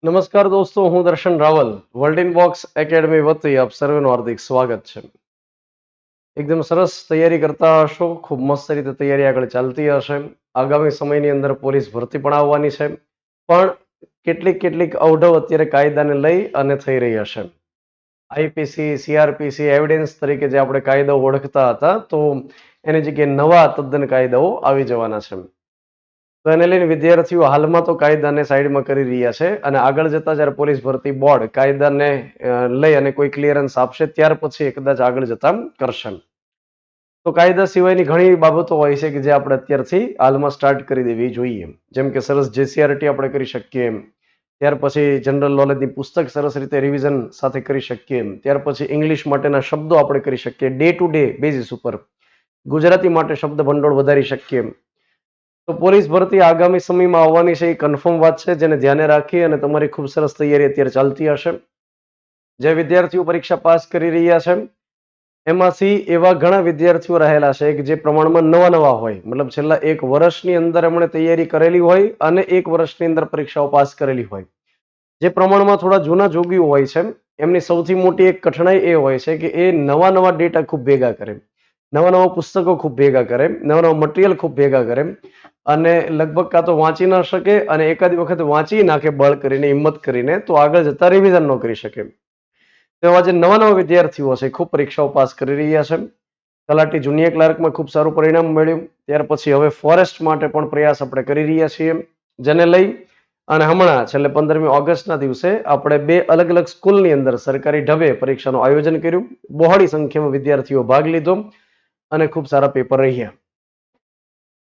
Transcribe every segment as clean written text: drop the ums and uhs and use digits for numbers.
નમસ્કાર દોસ્તો, હું Darshan Raval. World In Box Academy વતી આપ સર્વેનું હાર્દિક સ્વાગત છે. એકદમ સરસ તૈયારી કરતા હશો, ખૂબ મસ્ત રીતે તૈયારી આગળ ચાલતી હશે. આગામી સમયની અંદર પોલીસ ભરતી પણ આવવાની છે, પણ કેટલીક અવઢવ અત્યારે કાયદાને લઈ અને થઈ રહી હશે. આઈપીસી, સીઆરપીસી, એવિડન્સ તરીકે જે આપણે કાયદાઓ ઓળખતા હતા, તો એની જગ્યાએ નવા તદ્દન કાયદાઓ આવી જવાના છે. તો એને લઈને વિદ્યાર્થીઓ હાલમાં તો કાયદાને સાઈડમાં કરી રહ્યા છે, અને આગળ જતા જ્યારે પોલીસ ભરતી બોર્ડ કાયદાને લઈ અને કોઈ ક્લિયરન્સ આપશે ત્યાર પછી કદાચ આગળ જતા કરશે. તો કાયદા સિવાયની ઘણી બાબતો હોય છે કે જે આપણે અત્યારથી હાલમાં સ્ટાર્ટ કરી દેવી જોઈએ. જેમ કે સરસ JCRT આપણે કરી શકીએ, ત્યાર પછી જનરલ નોલેજની પુસ્તક સરસ રીતે રિવિઝન સાથે કરી શકીએ, ત્યાર પછી ઇંગ્લિશ માટેના શબ્દો આપણે કરી શકીએ, ડે ટુ ડે બેઝિસ ઉપર ગુજરાતી માટે શબ્દ ભંડોળ વધારી શકીએ. તો પોલીસ ભરતી આગામી સમયમાં આવવાની છે, એ કન્ફર્મ વાત છે, જેને ધ્યાને રાખી અને તમારી ખૂબ સરસ તૈયારી અત્યારે ચાલતી હશે. જે વિદ્યાર્થીઓ પરીક્ષા પાસ કરી રહ્યા છે એમાંથી એવા ઘણા વિદ્યાર્થીઓ રહેલા છે કે જે પ્રમાણમાં નવા હોય, મતલબ છેલ્લા 1 વર્ષની અંદર એમણે તૈયારી કરેલી હોય અને 1 વર્ષની અંદર પરીક્ષાઓ પાસ કરેલી હોય. જે પ્રમાણમાં થોડા જૂના જોગીઓ હોય છે, એમની સૌથી મોટી એક કઠણાઈ એ હોય છે કે એ નવા ડેટા ખૂબ ભેગા કરે, નવા પુસ્તકો ખૂબ ભેગા કરે, નવા મટીરિયલ ખૂબ ભેગા કરે, અને લગભગ કાં તો વાંચી ન શકે અને એકાદી વખત વાંચી નાખે બળ કરીને, હિંમત કરીને, તો આગળ જતા રિવિઝન ન કરી શકે. તેવા જે નવા વિદ્યાર્થીઓ છે ખૂબ પરીક્ષાઓ પાસ કરી રહ્યા છે. તલાટી જુનિયર ક્લાર્કમાં ખૂબ સારું પરિણામ મળ્યું. ત્યાર પછી હવે ફોરેસ્ટ માટે પણ પ્રયાસ આપણે કરી રહ્યા છીએ, જેને લઈ અને હમણાં છેલ્લે 15મી ઓગસ્ટના દિવસે આપણે 2 અલગ સ્કૂલની અંદર સરકારી ઢબે પરીક્ષાનું આયોજન કર્યું. બહોળી સંખ્યામાં વિદ્યાર્થીઓ ભાગ લીધો અને ખૂબ સારા પેપર રહ્યા.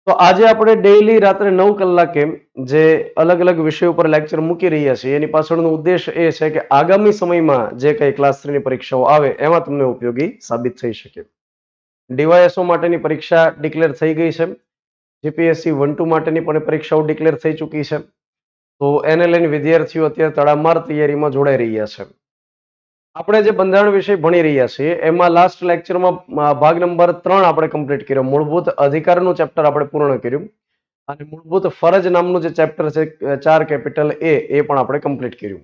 તો આજે આપણે ડેઈલી રાત્રે 9 કલાકે જે અલગ વિષયો ઉપર લેક્ચર મૂકી રહ્યા છીએ, એની પાછળનો ઉદ્દેશ એ છે કે આગામી સમયમાં જે કઈ ક્લાસ 3 ની પરીક્ષાઓ આવે એમાં તમને ઉપયોગી સાબિત થઈ શકે. ડીવાયએસઓ માટેની પરીક્ષા ડિક્લેર થઈ ગઈ છે. જીપીએસસી 1-2 માટેની પણ પરીક્ષાઓ ડિક્લેર થઈ ચૂકી છે. તો એને લઈને વિદ્યાર્થીઓ અત્યારે તડામાર તૈયારીમાં જોડાઈ રહ્યા છે. આપણે જે બંધારણ વિષય ભણી રહ્યા છીએ એમાં લાસ્ટ લેક્ચરમાં ભાગ નંબર 3 આપણે કમ્પ્લીટ કર્યો. મૂળભૂત અધિકારનું ચેપ્ટર આપણે પૂર્ણ કર્યું અને મૂળભૂત ફરજ નામનું જે ચેપ્ટર છે 4 કેપિટલ એ પણ આપણે કમ્પ્લીટ કર્યું.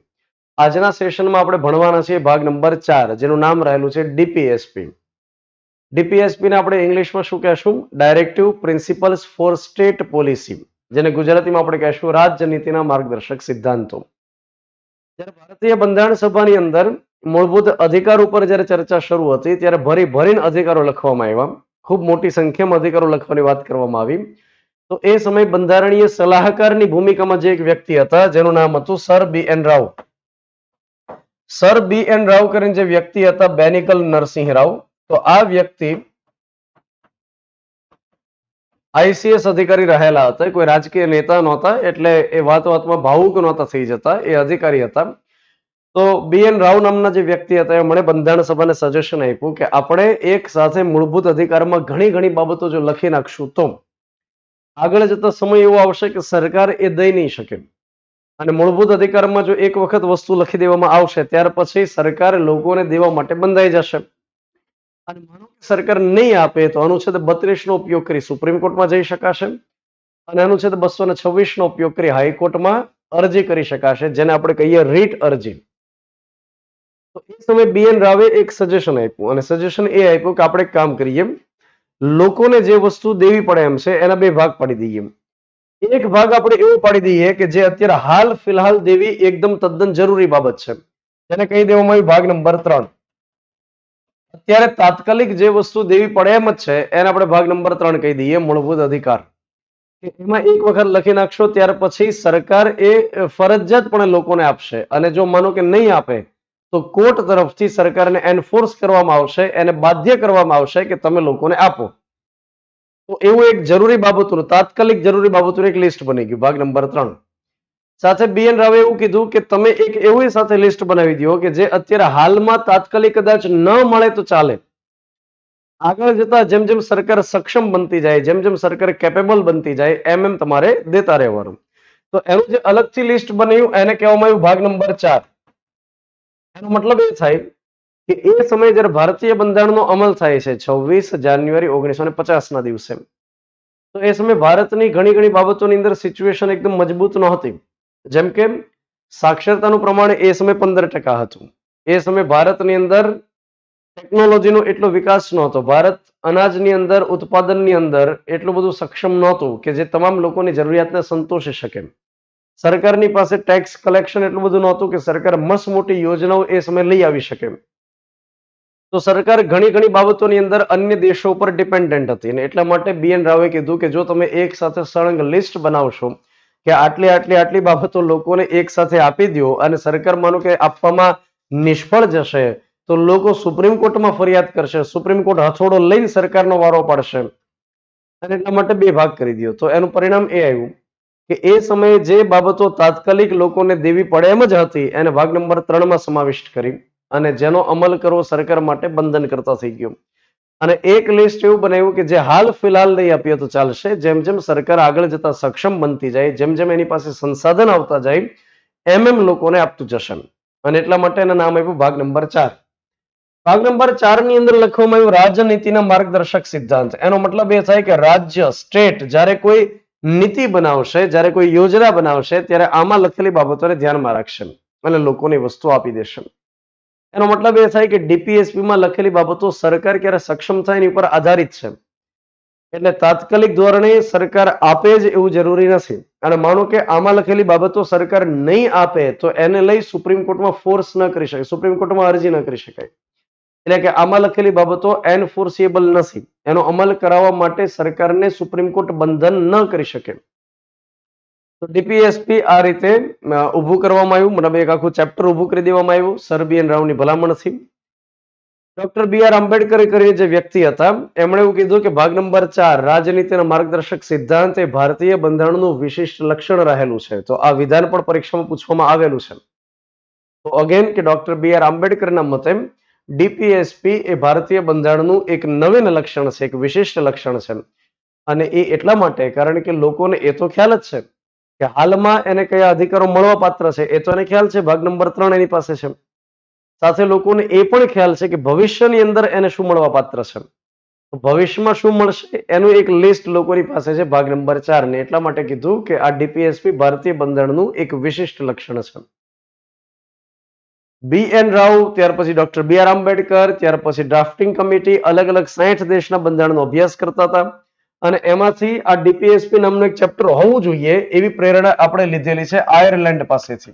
આજના સેશનમાં આપણે ભણવાના છીએ ભાગ નંબર 4, જેનું નામ રહેલું છે ડીપીએસપી. ડીપીએસપી ને આપણે ઇંગ્લિશમાં શું કહેશું? Directive principles for state policy, જેને ગુજરાતીમાં આપણે કહેશું રાજ્ય નીતિના માર્ગદર્શક સિદ્ધાંતો. જ્યારે ભારતીય બંધારણ સભાની અંદર મૂળભૂત અધિકાર ઉપર જ્યારે ચર્ચા શરૂ હતી ત્યારે ભરીને અધિકારો લખવામાં આવ્યા. ખૂબ મોટી સંખ્યામાં અધિકારો લખવાની વાત કરવામાં આવી. તો એ સમય બંધારણીય સલાહકારની ભૂમિકામાં જે એક વ્યક્તિ હતા જેનું નામ હતું sir BN Rao. Sir BN Rao કરીને જે વ્યક્તિ હતા, બેનિકલ નરસિંહ રાવ. તો આ વ્યક્તિ ICS અધિકારી રહેલા હતા, કોઈ રાજકીય નેતા નહોતા, એટલે એ વાતમાં ભાવુક નહોતા થઈ જતા, એ અધિકારી હતા. તો BN રાવ નામના જે વ્યક્તિ હતા એમણે બંધારણ સભાને સજેશન આપ્યું કે આપણે એક સાથે મૂળભૂત અધિકારમાં ઘણી બાબતો જો લખી નાખશું તો આગળ જતા સમય એવો આવશે કે સરકાર એ દઈ નહીં શકે, અને મૂળભૂત અધિકારમાં જો એક વખત વસ્તુ લખી દેવામાં આવશે ત્યાર પછી સરકાર લોકોને દેવા માટે બંધાઈ જશે. અને માનો કે સરકાર નહીં આપે તો અનુચ્છેદ 32 નો ઉપયોગ કરી સુપ્રીમ કોર્ટમાં જઈ શકાશે, અને અનુચ્છેદ 226 નો ઉપયોગ કરી હાઈકોર્ટમાં અરજી કરી શકાશે, જેને આપણે કહીએ રીટ અરજી. તો એ સમયે BN રાવે એક સજેશન આપ્યું, અને સજેશન એ આપ્યું કે આપણે એક કામ કરીએ, લોકોને જે વસ્તુ દેવી પડે એમ છે એના 2 ભાગ પાડી દઈએ. એક ભાગ આપણે એવો પાડી દઈએ કે જે અત્યારે હાલ ફિલહાલ દેવી એકદમ તદ્દન જરૂરી બાબત છે, જેને કહી દેવામાં આવ્યું ભાગ નંબર 3. અત્યારે તાત્કાલિક જે વસ્તુ દેવી પડે એમ જ છે એને આપણે ભાગ નંબર 3 કહી દઈએ, મૂળભૂત અધિકાર. એમાં એક વખત લખી નાખશો ત્યાર પછી સરકાર એ ફરજિયાતપણે લોકોને આપશે, અને જો માનો કે નહીં આપે તો કોર્ટ તરફથી સરકારને એન્ફોર્સ કરવામાં આવશે, એને બાધ્ય કરવામાં આવશે કે તમે લોકોને આપો. તો એવું એક જરૂરી બાબતોનું, તાત્કાલિક જરૂરી બાબતોનું એક લિસ્ટ બની ગયું, ભાગ નંબર 3. સાથે BN રાવે એવું કીધું કે તમે એક એવી સાથે લિસ્ટ બનાવી દો કે જે અત્યારે હાલમાં તાત્કાલિક કદાચ ન મળે તો ચાલે, આગળ જતા જેમ સરકાર સક્ષમ બનતી જાય, જેમ સરકાર કેપેબલ બનતી જાય એમ તમારે દેતા રહેવાનું. તો એનું જે અલગથી લિસ્ટ બનાવ્યું એને કહેવામાં આવ્યું ભાગ નંબર 4. એનો મતલબ એ થાય કે એ સમયે જ્યારે ભારતીય બંધારણનો અમલ થાય છે 26 જાન્યુઆરી 1950 ના દિવસે, તો એ સમયે ભારતની ઘણી બાબતોની અંદર સિચ્યુએશન એકદમ મજબૂત નહોતી. જેમ કે સાક્ષરતાનું પ્રમાણ એ સમયે 15% હતું. એ સમયે ભારતની અંદર ટેકનોલોજીનો એટલો વિકાસ નહોતો. ભારત અનાજની અંદર, ઉત્પાદનની અંદર એટલું બધું સક્ષમ નહોતું કે જે તમામ લોકોની જરૂરિયાતને સંતોષી શકે. સરકારની પાસે ટેક્સ કલેક્શન એટલું બધું નહોતું કે સરકાર મસ્ત મોટી યોજનાઓ એ સમયે લઈ આવી શકે. તો સરકાર ઘણી બાબતોની અંદર અન્ય દેશો ઉપર ડિપેન્ડન્ટ હતી અને એટલા માટે BN રાવે કીધું કે જો તમે એક સાથે સળંગ લિસ્ટ બનાવશો કે આટલી બાબતો લોકોને એક સાથે આપી દો અને સરકાર માનો કે આપવામાં નિષ્ફળ જશે તો લોકો સુપ્રીમ કોર્ટમાં ફરિયાદ કરશે, સુપ્રીમ કોર્ટ હથોડો લઈને સરકારનો વારો પાડશે અને એટલા માટે બે ભાગ કરી દો. તો એનું પરિણામ એ આવ્યું કે એ સમયે જે બાબતો તાત્કાલિક લોકોને દેવી પડે એમ જ હતી એને ભાગ નંબર 3 માં સમાવિષ્ટ કરી અને જેનો અમલ કરવો સરકાર માટે બંધન કરતા થઈ ગયો. અને એક લિસ્ટ એવું બનાવ્યું કે જે હાલ ફિલહાલ નહીં આપીએ તો ચાલશે. જેમ જેમ સરકાર આગળ જતા સક્ષમ બનતી જાય, જેમ જેમ એની પાસે સંસાધન આવતા જાય એમ લોકોને આપતું જશે. અને એટલા માટે એના નામ આપ્યું ભાગ નંબર 4. ભાગ નંબર 4 ની અંદર લખવામાં આવ્યું રાજનીતિના માર્ગદર્શક સિદ્ધાંત. એનો મતલબ એ થાય કે રાજ્ય, સ્ટેટ જ્યારે કોઈ નીતિ બનાવશે, જ્યારે કોઈ યોજના બનાવશે ત્યારે આમાં લખેલી બાબતોને ધ્યાનમાં રાખશે અને લોકોની વસ્તુ આપી દેશે. એનો મતલબ એ થાય કે ડીપીએસપીમાં લખેલી બાબતો સરકાર ક્યારે સક્ષમ થાય એની ઉપર આધારિત છે. એટલે તાત્કાલિક ધોરણે સરકાર આપે જ એવું જરૂરી નથી. અને માનો કે આમાં લખેલી બાબતો સરકાર નહીં આપે તો એને લઈ સુપ્રીમ કોર્ટમાં ફોર્સ ન કરી શકે, સુપ્રીમ કોર્ટમાં અરજી ન કરી શકાય. એટલે કે આમાં લખેલી બાબતો એનફોર્સિએબલ નથી. એનો અમલ કરાવવા માટે સરકારને સુપ્રીમ કોર્ટ બંધન ન કરી શકે. તો ડીપીએસપી આ રીતે ઊભું કરવામાં આવ્યું, મતલબ એક આખું ચેપ્ટર ઊભું કરી દેવામાં આવ્યું સર BN રાવની ભલામણથી. ડોક્ટર BR આંબેડકર કરીને જે વ્યક્તિ હતા એમણે એવું કીધું કે ભાગ નંબર 4 રાજનીતિના માર્ગદર્શક સિદ્ધાંત એ ભારતીય બંધારણનું વિશિષ્ટ લક્ષણ રહેલું છે. તો આ વિધાન પણ પરીક્ષામાં પૂછવામાં આવેલું છે. તો અગેન કે ડોક્ટર BR આંબેડકરના મતે ડીપીએસપી એ ભારતીય બંધારણનું એક નવીન લક્ષણ છે, એક વિશિષ્ટ લક્ષણ છે. અને એ એટલા માટે કારણ કે લોકોને એ તો ખ્યાલ જ છે કે હાલમાં એને કયા અધિકારો મળવા પાત્ર છે, એ તો એને ખ્યાલ છે, ભાગ નંબર 3 એની પાસે છે. સાથે લોકોને એ પણ ખ્યાલ છે કે ભવિષ્યની અંદર એને શું મળવા પાત્ર છે. તો ભવિષ્યમાં શું મળશે એનું એક લિસ્ટ લોકોની પાસે છે, ભાગ નંબર 4 ને એટલા માટે કીધું કે આ ડીપીએસપી ભારતીય બંધારણનું એક વિશિષ્ટ લક્ષણ છે. BN રાવ, ત્યાર પછી ડોક્ટર BR આંબેડકર, ત્યાર પછી ડ્રાફ્ટિંગ કમિટી અલગ 60 દેશના બંધારણનો અભ્યાસ કરતા હતા અને એમાંથી આ ડીપીએસપી નામનું એક ચેપ્ટર હોવું જોઈએ એવી પ્રેરણા આપણે લીધેલી છે આયર્લેન્ડ પાસેથી.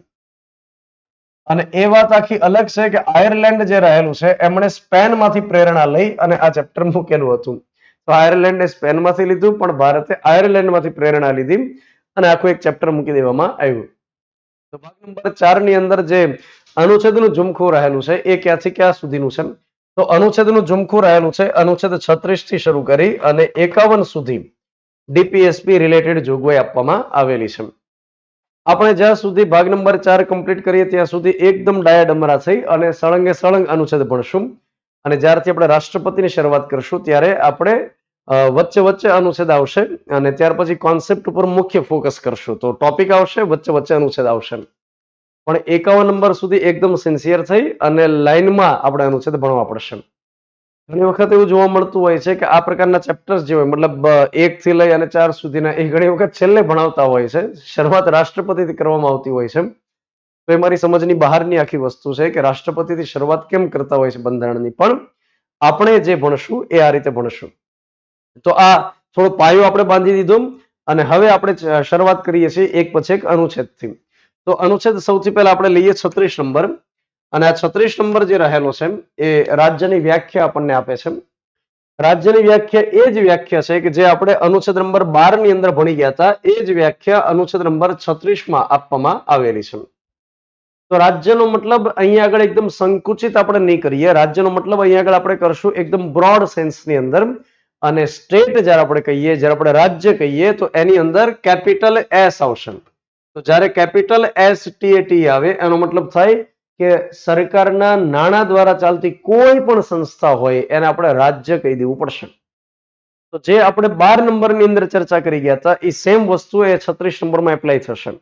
અને એ વાત આખી અલગ છે કે આયર્લેન્ડ જે રહેલું છે એમણે સ્પેનમાંથી પ્રેરણા લઈ અને આ ચેપ્ટર મૂકેલું હતું. તો આયર્લેન્ડે સ્પેનમાંથી લીધું પણ ભારતે આયર્લેન્ડમાંથી પ્રેરણા લીધી અને આખું એક ચેપ્ટર મૂકી દેવામાં આવ્યું. તો ભાગ નંબર 4 ની અંદર જે અનુચ્છેદનું ઝુમખું રહેલું છે એ ક્યાંથી ક્યાં સુધીનું છે? તો અનુચ્છેદનું ઝુમખું રહેલું છે અનુચ્છેદ 36 થી શરૂ કરી અને 51 સુધી ડીપીએસપી રિલેટેડ જોગવાઈ આપવામાં આવેલી છે. આપણે જ્યાં સુધી ભાગ નંબર 4 કમ્પ્લીટ કરીએ ત્યાં સુધી એકદમ ડાયાડમરા થઈ અને સળંગે સળંગ અનુચ્છેદ ભણશું અને જ્યારથી આપણે રાષ્ટ્રપતિની શરૂઆત કરશું ત્યારે આપણે વચ્ચે અનુચ્છેદ આવશે અને ત્યાર પછી કોન્સેપ્ટ ઉપર મુખ્ય ફોકસ કરશું. તો ટોપિક આવશે, વચ્ચે અનુચ્છેદ આવશે. પણ 51 નંબર સુધી એકદમ સિન્સિયર થઈ અને લાઈનમાં આપણે અનુચ્છેદ ભણવા પડશે. ઘણી વખત એવું જોવા મળતું હોય છે કે આ પ્રકારના ચેપ્ટર્સ જે હોય મતલબ 1 થી લઈ અને 4 સુધીના એ ઘણી વખત છેલ્લે ભણાવતા હોય છે. શરૂઆત રાષ્ટ્રપતિથી કરવામાં આવતી હોય છે. તો એ મારી સમજની બહારની આખી વસ્તુ છે કે રાષ્ટ્રપતિથી શરૂઆત કેમ કરતા હોય છે બંધારણની. પણ આપણે જે ભણશું એ આ રીતે ભણશું. તો આ થોડો પાયો આપણે બાંધી દીધો અને હવે આપણે શરૂઆત કરીએ છીએ એક પછી એક અનુચ્છેદથી. તો અનુચ્છેદ સૌથી પહેલા આપણે લઈએ 36 નંબર અને આ 36 નંબર જે રહેલો છે એ રાજ્યની વ્યાખ્યા આપણને આપે છે. રાજ્યની વ્યાખ્યા એ જ વ્યાખ્યા છે કે જે આપણે અનુચ્છેદ નંબર 12 ની અંદર ભણી ગયા હતા એ જ વ્યાખ્યા અનુચ્છેદ નંબર 36 માં આપવામાં આવેલી છે. તો રાજ્યનો મતલબ અહીંયા આગળ એકદમ સંકુચિત આપણે નહીં કરીએ. રાજ્યનો મતલબ અહીંયા આગળ આપણે કરશું એકદમ બ્રોડ સેન્સની અંદર. અને સ્ટેટ જ્યારે આપણે કહીએ, જ્યારે આપણે રાજ્ય કહીએ તો એની અંદર કેપિટલ એસ આવશે. તો જ્યારે કેપિટલ STAT આવે એનો મતલબ થાય કે સરકારના નાણાં દ્વારા ચાલતી કોઈ પણ સંસ્થા હોય એને આપણે રાજ્ય કહી દેવું પડશે. તો જે આપણે 12 નંબરની અંદર ચર્ચા કરી ગયા હતા એ સેમ વસ્તુ એ 36 નંબરમાં એપ્લાય થશે.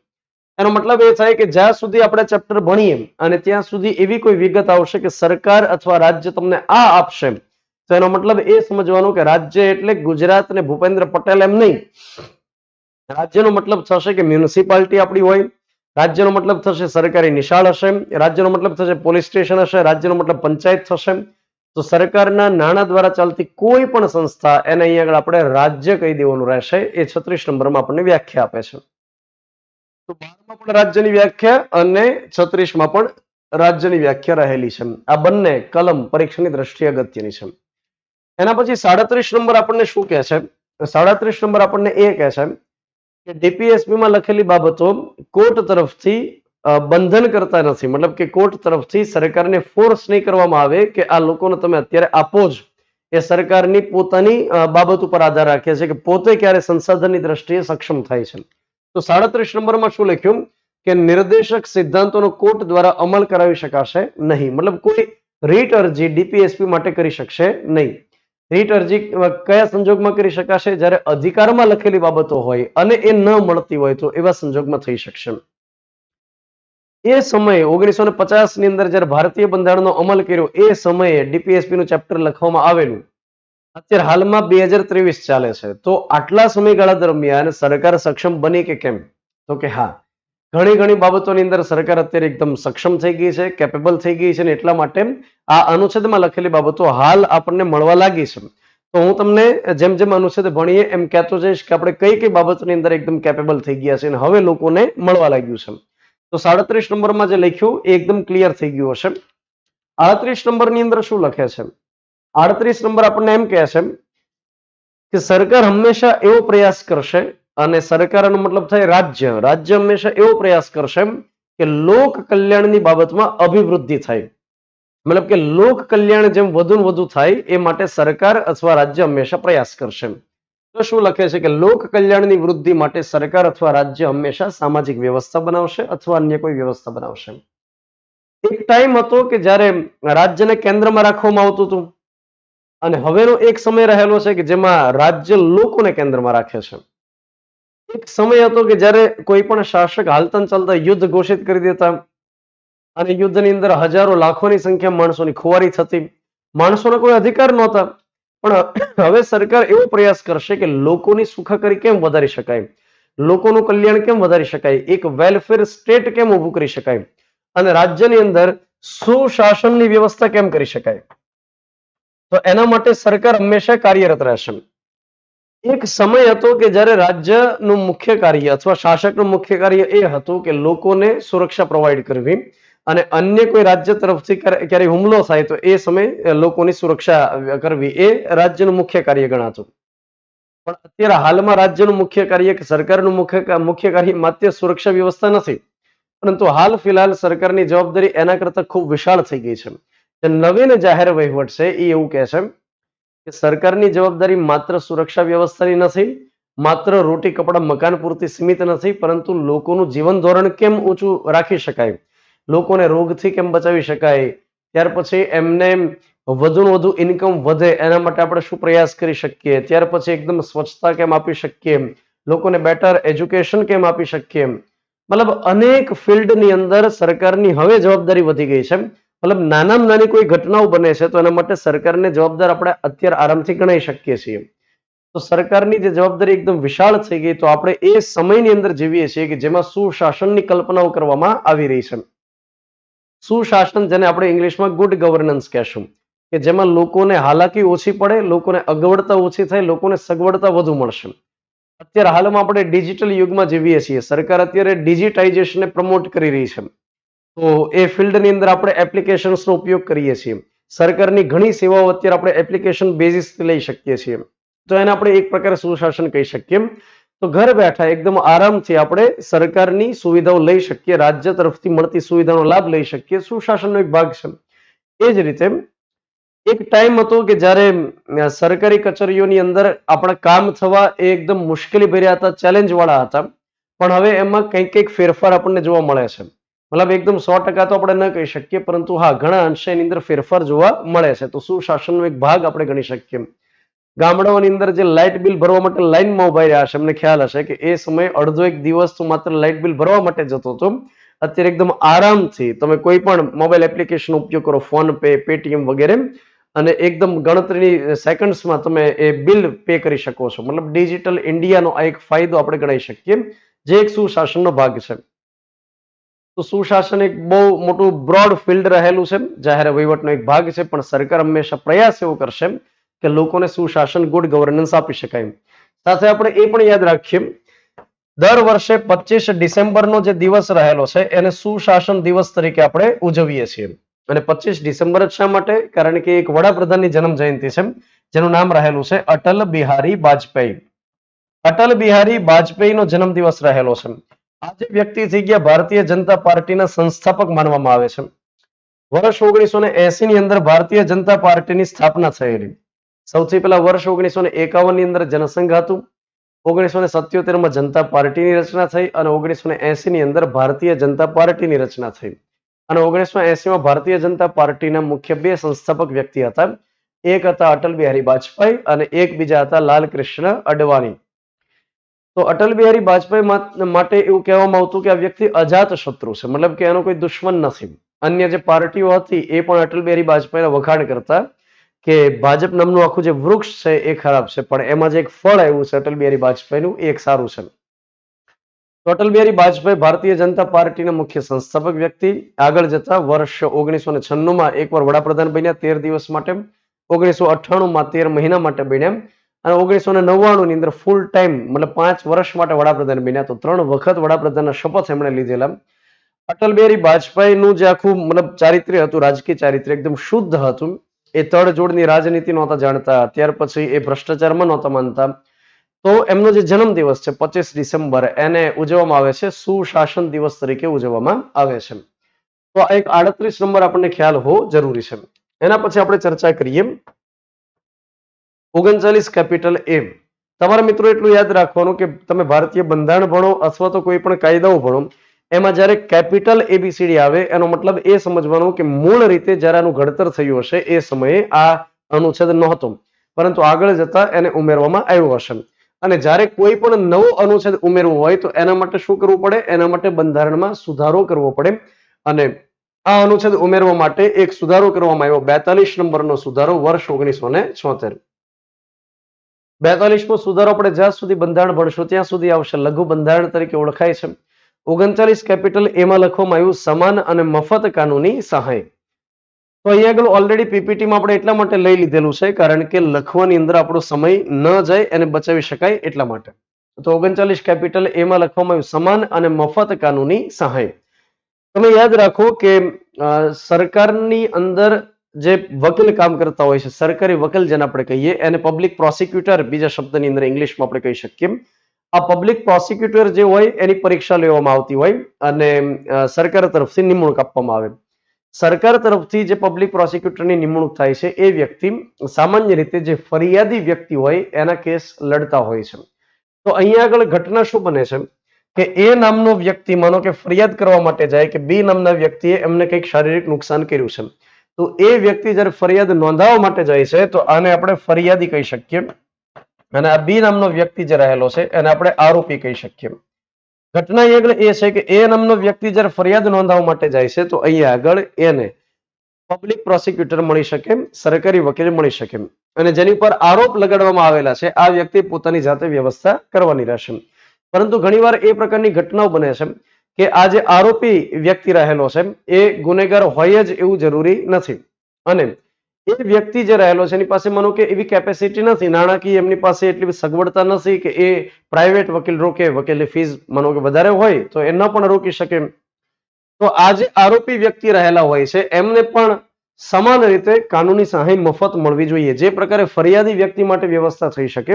એનો મતલબ એ થાય કે જ્યાં સુધી આપણે ચેપ્ટર ભણીએ અને ત્યાં સુધી એવી કોઈ વિગત આવશે કે સરકાર અથવા રાજ્ય તમને આ આપશે તો એનો મતલબ એ સમજવાનું કે રાજ્ય એટલે ગુજરાત અને ભૂપેન્દ્ર પટેલ એમ નહીં. રાજ્યનો મતલબ થશે કે મ્યુનિસિપાલિટી આપણી હોય, રાજ્યનો મતલબ થશે સરકારી નિશાળ હશે, રાજ્યનો મતલબ થશે પોલીસ સ્ટેશન હશે, રાજ્યનો મતલબ પંચાયત થશે. તો સરકારના નાણાં દ્વારા ચાલતી કોઈ પણ સંસ્થા એને અહીંયા આગળ આપણે રાજ્ય કહી દેવાનું રહેશે. એ 36 નંબરમાં આપણને વ્યાખ્યા આપે છે. તો 12માં પણ રાજ્યની વ્યાખ્યા અને 36માં પણ રાજ્યની વ્યાખ્યા રહેલી છે. આ બંને કલમ પરીક્ષાની દ્રષ્ટિએ અગત્યની છે. એના પછી 37 નંબર આપણને શું કહે છે? 37 નંબર આપણને એ કહે છે કે ડીપીએસપીમાં લખેલી બાબતો કોર્ટ તરફથી બંધન કરતા નથી. મતલબ કે કોર્ટ તરફથી સરકારને ફોર્સ નહીં કરવામાં આવે કે આ લોકોને તમે અત્યારે આપો જ. એ સરકારની પોતાની બાબત ઉપર આધાર રાખે છે કે પોતે ક્યારે સંસાધનની દ્રષ્ટિએ સક્ષમ થાય છે. તો 37 નંબરમાં શું લખ્યું કે નિર્દેશક સિદ્ધાંતોનો કોર્ટ દ્વારા અમલ કરાવી શકાશે નહીં. મતલબ કોઈ રીટ અરજી ડીપીએસપી માટે કરી શકશે નહીં. રીટ અરજી કયા સંજોગમાં કરી શકાશે? જ્યારે અધિકારમાં લખેલી બાબતો હોય અને એ ન મળતી હોય તો એવા સંજોગમાં થઈ શકશે. એ સમયે 1950 ની અંદર જ્યારે ભારતીય બંધારણનો અમલ કર્યો એ સમયે ડીપીએસપી નું ચેપ્ટર લખવામાં આવેલું. અત્યારે હાલમાં 2023 ચાલે છે. તો આટલા સમયગાળા દરમિયાન સરકાર સક્ષમ બની કે કેમ? તો કે હા, ઘણી બાબતોની અંદર સરકાર અત્યારે એકદમ સક્ષમ થઈ ગઈ છે, કેપેબલ થઈ ગઈ છે, અને એટલા માટે આ અનુચ્છેદમાં લખેલી બાબતો હાલ આપણને મળવા લાગી છે. તો હું તમને જેમ જેમ અનુચ્છેદ ભણીએ એમ કહેતો જઈશ કે આપણે કઈ બાબતની અંદર એકદમ કેપેબલ થઈ ગયા છે અને હવે લોકોને મળવા લાગ્યું છે. તો 37 નંબરમાં જે લખ્યું એ એકદમ ક્લિયર થઈ ગયું હશે. 38 નંબરની અંદર શું લખે છે? 38 નંબર આપણને એમ કહે છે કે સરકાર હંમેશા એવો પ્રયાસ કરશે, અને સરકારનો મતલબ થાય રાજ્ય. રાજ્ય હંમેશા એવો પ્રયાસ કરશે કે લોક કલ્યાણની બાબતમાં અભિવૃદ્ધિ થાય. મતલબ કે લોક કલ્યાણ જેમ વધુ ને વધુ થાય એ માટે સરકાર અથવા રાજ્ય હંમેશા પ્રયાસ કરશે. તો શું લખે છે કે લોક કલ્યાણની વૃદ્ધિ માટે સરકાર અથવા રાજ્ય હંમેશા સામાજિક વ્યવસ્થા બનાવશે અથવા અન્ય કોઈ વ્યવસ્થા બનાવશે. એક ટાઈમ હતો કે જ્યારે રાજ્યને કેન્દ્રમાં રાખવામાં આવતું હતું, અને હવેનો એક સમય રહેલો છે કે જેમાં રાજ્ય લોકોને કેન્દ્રમાં રાખે છે. એક સમય હતો કે જ્યારે કોઈ પણ શાસક હાલતા ચાલતા યુદ્ધ ઘોષિત કરી દેતા, અને યુદ્ધની અંદર હજારો લાખોની સંખ્યામાં માણસોની ખુવારી થતી. માણસોને કોઈ અધિકાર નહોતા. પણ હવે સરકાર એવો પ્રયાસ કરશે કે લોકોની સુખાકારી કેમ વધારી શકાય, લોકોનું કલ્યાણ કેમ વધારી શકાય, એક વેલફેર સ્ટેટ કેમ ઊભું કરી શકાય, અને રાજ્યની અંદર સુશાસનની વ્યવસ્થા કેમ કરી શકાય. તો એના માટે સરકાર હંમેશા કાર્યરત રહેશે. એક સમય હતો કે જ્યારે રાજ્યનું મુખ્ય કાર્ય અથવા શાસકનું મુખ્ય કાર્ય એ હતું કે લોકોને સુરક્ષા પ્રોવાઈડ કરવી, અને અન્ય કોઈ રાજ્ય તરફથી ક્યારે હુમલો થાય તો એ સમયે લોકોની સુરક્ષા કરવી એ રાજ્યનું મુખ્ય કાર્ય ગણાતું. પણ અત્યારે હાલમાં રાજ્યનું મુખ્ય કાર્ય કે સરકારનું મુખ્ય કાર્ય માત્ર સુરક્ષા વ્યવસ્થા નથી, પરંતુ હાલ ફિલહાલ સરકારની જવાબદારી એના કરતા ખૂબ વિશાળ થઈ ગઈ છે. નવીન જાહેર વહીવટ છે એ એવું કહે છે કે સરકારની જવાબદારી માત્ર સુરક્ષા વ્યવસ્થાની નથી, માત્ર રોટી કપડા મકાન પૂરતી સીમિત નથી, પરંતુ લોકોનું જીવન ધોરણ કેમ ઊંચું રાખી શકાય, લોકોને રોગથી કેમ બચાવી શકાય, ત્યાર પછી એમને વધુ ને વધુ ઇન્કમ વધે એના માટે આપણે શું પ્રયાસ કરી શકીએ, ત્યાર પછી એકદમ સ્વચ્છતા કેમ આપી શકીએ, લોકોને બેટર એજ્યુકેશન કેમ આપી શકીએ. મતલબ અનેક ફિલ્ડની અંદર સરકારની હવે જવાબદારી વધી ગઈ છે. મતલબ નાનામાં નાની કોઈ ઘટનાઓ બને છે તો એના માટે સરકારને જવાબદાર આપણે અત્યારે આરામથી ગણાઈ શકીએ છીએ. તો સરકારની જે જવાબદારી એકદમ વિશાળ થઈ ગઈ, તો આપણે એ સમયની અંદર જીવીએ છીએ કે જેમાં સુશાસનની કલ્પનાઓ કરવામાં આવી રહી છે. સુશાસન, જેને આપણે ઇંગ્લિશમાં ગુડ ગવર્નન્સ કહેશું, કે જેમાં લોકોને હાલાકી ઓછી પડે, લોકોને અગવડતા ઓછી થાય, લોકોને સગવડતા વધુ મળશે. અત્યારે હાલમાં આપણે ડિજિટલ યુગમાં જીવીએ છીએ. સરકાર અત્યારે ડિજિટાઇઝેશનને પ્રમોટ કરી રહી છે. તો એ ફિલ્ડની અંદર આપણે એપ્લિકેશન્સનો ઉપયોગ કરીએ છીએ. સરકારની ઘણી સેવાઓ અત્યારે આપણે એપ્લિકેશન બેઝિસથી લઈ શકીએ છીએ. તો એને આપણે એક પ્રકારે સુશાસન કહી શકીએ. તો ઘર બેઠા એકદમ આરામથી આપણે સરકારની સુવિધાઓ લઈ શકીએ, રાજ્ય તરફથી મળતી સુવિધાનો લાભ લઈ શકીએ. સુશાસનનો એક ભાગ છે. એ જ રીતે એક ટાઈમ હતો કે જ્યારે સરકારી કચેરીઓની અંદર આપણા કામ થવા એ એકદમ મુશ્કેલી ભર્યા હતા, ચેલેન્જ વાળા હતા. પણ હવે એમાં કંઈક ફેરફાર આપણને જોવા મળે છે. મતલબ એકદમ 100% તો આપણે ન કહી શકીએ, પરંતુ હા, ઘણા અંશે એની અંદર ફેરફાર જોવા મળે છે. તો સુશાસનનો એક ભાગ આપણે ગણી શકીએ. ગામડાઓની અંદર જે લાઇટ બિલ ભરવા માટે લાઈનમાં ઉભા રહ્યા હશે, અમને ખ્યાલ હશે કે એ સમયે અડધો એક દિવસ તો માત્ર લાઇટ બિલ ભરવા માટે જતો હતો. અત્યારે એકદમ આરામથી તમે કોઈ પણ મોબાઈલ એપ્લિકેશનનો ઉપયોગ કરો, ફોન પે, પેટીએમ વગેરે, અને એકદમ ગણતરીની સેકન્ડ્સમાં તમે એ બિલ પે કરી શકો છો. મતલબ ડિજિટલ ઇન્ડિયાનો આ એક ફાયદો આપણે ગણાવી શકીએ, જે એક સુશાસનનો ભાગ છે. તો સુશાસન એક બહુ મોટું બ્રોડ ફિલ્ડ રહેલું છે, જાહેર વહીવટનો એક ભાગ છે, પણ સરકાર હંમેશા પ્રયાસ એવો કરશે કે લોકોને સુશાસન, ગુડ ગવર્નન્સ આપી શકાય. સાથે આપણે એ પણ યાદ રાખીએ, દર વર્ષે 25 ડિસેમ્બરનો જે દિવસ રહેલો છે એને સુશાસન દિવસ તરીકે આપણે ઉજવીએ છીએ. અને 25 ડિસેમ્બર જ શા માટે? કારણ કે એક વડાપ્રધાનની જન્મ જયંતિ છે જેનું નામ રહેલું છે અટલ બિહારી વાજપેયી. અટલ બિહારી વાજપેયીનો જન્મદિવસ રહેલો છે. આ જે વ્યક્તિ થઈ ગયા ભારતીય જનતા પાર્ટીના સંસ્થાપક માનવામાં આવે છે. વર્ષ 1980 ની અંદર ભારતીય જનતા પાર્ટીની સ્થાપના થયેલી. સૌથી પહેલા વર્ષ 1951 ની અંદર જનસંઘ હતું. 1977 માં જનતા પાર્ટીની રચના થઈ અને 1980 ની અંદર ભારતીય જનતા પાર્ટીની રચના થઈ. અને 1980 માં ભારતીય જનતા પાર્ટીના મુખ્ય બે સંસ્થાપક વ્યક્તિ હતા. એક હતા અટલ બિહારી વાજપેયી અને એક બીજા હતા લાલકૃષ્ણ અડવાણી. તો અટલ બિહારી વાજપેયી માટે એવું કહેવામાં આવતું કે આ વ્યક્તિ અજાત શત્રુ છે, મતલબ કે એનો કોઈ દુશ્મન નથી. અન્ય જે પાર્ટીઓ હતી એ પણ અટલ બિહારી વાજપેયીના વખાણ કરતા કે ભાજપ નામનું આખું જે વૃક્ષ છે એ ખરાબ છે, પણ એમાં જે એક ફળ આવ્યું છે અટલ બિહારી વાજપેયીનું એ એક સારું છે. તો અટલ બિહારી વાજપેયી ભારતીય જનતા પાર્ટીના મુખ્ય સંસ્થાપક વ્યક્તિ. આગળ જતા વર્ષ 1996 માં એકવાર વડાપ્રધાન બન્યા 13 દિવસ માટે, 1998 માં 13 મહિના માટે બન્યા અને 1999 ની અંદર ફૂલ ટાઈમ મતલબ 5 વર્ષ માટે વડાપ્રધાન બન્યા. તો 3 વખત વડાપ્રધાનના શપથ એમણે લીધેલા. અટલ બિહારી વાજપેયીનું જે આખું મતલબ ચારિત્ર્ય હતું, રાજકીય ચારિત્ર્ય એકદમ શુદ્ધ હતું. એ તડજોડની રાજનીતિ નહોતા જાણતા, ત્યાર પછી એ ભ્રષ્ટાચારમાં નહોતા માનતા. તો એમનો જે જન્મદિવસ છે 25 ડિસેમ્બર એને ઉજવવામાં આવે છે સુશાસન દિવસ તરીકે ઉજવવામાં આવે છે. તો આ એક 38 નંબર આપણને ખ્યાલ હોવો જરૂરી છે. એના પછી આપણે ચર્ચા કરીએ 39 કેપિટલ એ. તમારા મિત્રો એટલું યાદ રાખવાનું કે તમે ભારતીય બંધારણ ભણો અથવા તો કોઈ પણ કાયદાઓ ભણો, એમાં જ્યારે કેપિટલ એબીસીડી આવે એનો મતલબ એ સમજવાનો કે મૂળ રીતે જ્યારે આનું ઘડતર થયું હશે એ સમયે આ અનુચ્છેદ નહોતો, પરંતુ આગળ જતા એને ઉમેરવામાં આવ્યો હશે. અને જ્યારે કોઈ પણ નવો અનુચ્છેદ ઉમેરવો હોય તો એના માટે શું કરવું પડે? એના માટે બંધારણમાં સુધારો કરવો પડે. અને આ અનુચ્છેદ ઉમેરવા માટે એક સુધારો કરવામાં આવ્યો, 42 નંબરનો સુધારો વર્ષ 1976. 42મો સુધારો આપણે જ્યાં સુધી બંધારણ ભણશું ત્યાં સુધી આવશે, લઘુ બંધારણ તરીકે ઓળખાય છે. 39 કેપિટલ એમાં લખવામાં આવ્યું સમાન અને મફત કાનૂની સહાય. તો અહીંયા આગળ ઓલરેડી પીપીટીમાં આપણે એટલા માટે લઈ લીધેલું છે કારણ કે લખવાની અંદર આપણો સમય ન જાય એને બચાવી શકાય એટલા માટે. તો 39 કેપિટલ એમાં લખવામાં આવ્યું સમાન અને મફત કાનૂની સહાય. તમે યાદ રાખો કે સરકારની અંદર જે વકીલ કામ કરતા હોય છે, સરકારી વકીલ જેને આપણે કહીએ, એને પબ્લિક પ્રોસિક્યુટર બીજા શબ્દની અંદર ઇંગ્લિશમાં આપણે કહી શકીએ. આ પબ્લિક પ્રોસિક્યુટર જે હોય એની પરીક્ષા લેવામાં આવતી હોય અને સરકાર તરફથી નિમણૂક આપવામાં આવે. સરકાર તરફથી જે પબ્લિક પ્રોસિક્યુટરની નિમણૂક થાય છે એ વ્યક્તિ સામાન્ય રીતે જે ફરિયાદી વ્યક્તિ હોય એના કેસ લડતા હોય છે. તો અહીંયા આગળ ઘટના શું બને છે કે એ નામનો વ્યક્તિ માનો કે ફરિયાદ કરવા માટે જાય કે બી નામના વ્યક્તિએ એમને કંઈક શારીરિક નુકસાન કર્યું છે. તો એ વ્યક્તિ જ્યારે ફરિયાદ નોંધાવવા માટે જાય છે તો આને આપણે ફરિયાદી કહી શકીએ અને આ બી નામનો વ્યક્તિ જે રહેલો છે એને આપણે આરોપી કહી શકીએ. ઘટના આગળ એ છે કે એ નામનો વ્યક્તિ જ્યારે ફરિયાદ નોંધાવવા માટે જાય છે તો અહીંયા આગળ એને પબ્લિક પ્રોસિક્યુટર મળી શકે, સરકારી વકીલ મળી શકે અને જેની પર આરોપ લગાડવામાં આવેલા છે આ વ્યક્તિ પોતાની જાતે વ્યવસ્થા કરવાની રહેશે. પરંતુ ઘણીવાર એ પ્રકારની ઘટનાઓ બને છે કે આ જે આરોપી વ્યક્તિ રહેલો છે એ ગુનેગાર હોય જ એવું જરૂરી નથી. અને એ વ્યક્તિ જે રહેલો છે એની પાસે માનો કે એવી કેપેસિટી નથી, નાણાકીય એમની પાસે એટલી સગવડતા નથી કે એ પ્રાઇવેટ વકીલ રોકે, વકીલની ફીસ માનો કે વધારે હોય તો એ ન પણ રોકી શકે. તો આ જે આરોપી વ્યક્તિ રહેલા હોય છે એમને પણ સમાન રીતે કાનૂની સહાય મફત મળવી જોઈએ. જે પ્રકારે ફરિયાદી વ્યક્તિ માટે વ્યવસ્થા થઈ શકે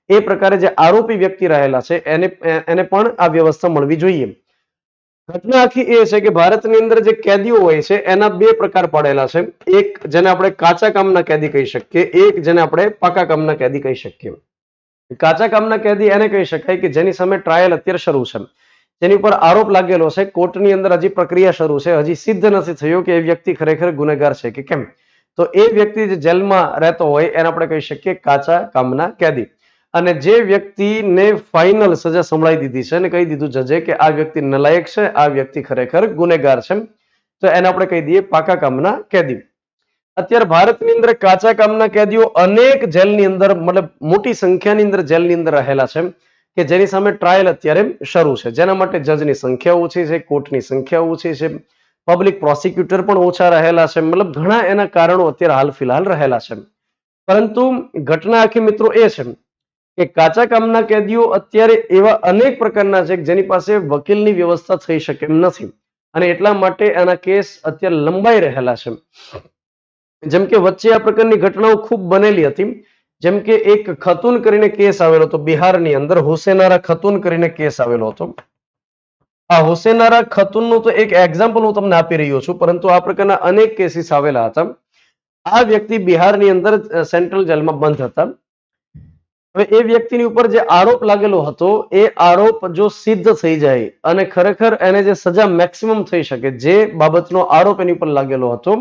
એ પ્રકારે જે આરોપી વ્યક્તિ રહેલા છે એને પણ આ વ્યવસ્થા મળવી જોઈએ. ઘટના આખી એ છે કે ભારતની અંદર જે કેદીઓ હોય છે એના બે પ્રકાર પડેલા છે. એક જેને આપણે કાચા કામના કેદી કહી શકીએ, એક જેને આપણે પાકા કામના કેદી કહી શકીએ. કાચા કામના કેદી એને કહી શકાય કે જેની સામે ટ્રાયલ અત્યારે શરૂ છે, જેની ઉપર આરોપ લાગેલો છે, કોર્ટની અંદર હજી પ્રક્રિયા શરૂ છે, હજી સિદ્ધ નથી થયું કે એ વ્યક્તિ ખરેખર ગુનેગાર છે કે કેમ. તો એ વ્યક્તિ જે જેલમાં રહેતો હોય એને આપણે કહી શકીએ કાચા કામના કેદી. અને જે વ્યક્તિને ફાઇનલ સજા સંભળાઈ દીધી છે અને કહી દીધું જજે કે આ વ્યક્તિ નલાયક છે, આ વ્યક્તિ ખરેખર ગુનેગાર છે, તો એને આપણે કહી દઈએ પાકા કામના કેદી. અત્યારે ભારતની અંદર કાચા કામના કેદીઓ અનેક જેલની અંદર મતલબ મોટી સંખ્યાની અંદર જેલની અંદર રહેલા છે. કે જેની સામે ટ્રાયલ અત્યારે શરૂ છે, જેના માટે જજની સંખ્યા ઓછી છે, કોર્ટની સંખ્યા ઓછી છે, પબ્લિક પ્રોસિક્યુટર પણ ઓછા રહેલા છે, મતલબ ઘણા એના કારણો અત્યારે હાલ ફિલહાલ રહેલા છે. પરંતુ ઘટના આખી મિત્રો એ છે કે કાચા કામના કેદીઓ અત્યારે એવા અનેક પ્રકારના છે જેની પાસે વકીલની વ્યવસ્થા થઈ શકે એમ નથી, અને એટલા માટે એના કેસ અત્યારે લંબાઈ રહેલા છે. જેમ કે વચ્ચે આ પ્રકારની ઘટનાઓ ખૂબ બનેલી હતી. જેમ કે એક ખતુન કરીને કેસ આવેલો હતો બિહારની અંદર, હુસેનારા ખતુન કરીને કેસ આવેલો હતો. આ હુસેનારા ખતુનનું તો એક એક્ઝામ્પલ હું તમને આપી રહ્યો છું, પરંતુ આ પ્રકારના અનેક કેસીસ આવેલા હતા. આ વ્યક્તિ બિહારની અંદર સેન્ટ્રલ જેલમાં બંધ હતા. હવે એ વ્યક્તિની ઉપર જે આરોપ લાગેલો હતો એ આરોપ જો સિદ્ધ થઈ જાય અને ખરેખર એને જે સજા મેક્સિમમ થઈ શકે, જે બાબતનો આરોપ એની ઉપર લાગેલો હતો,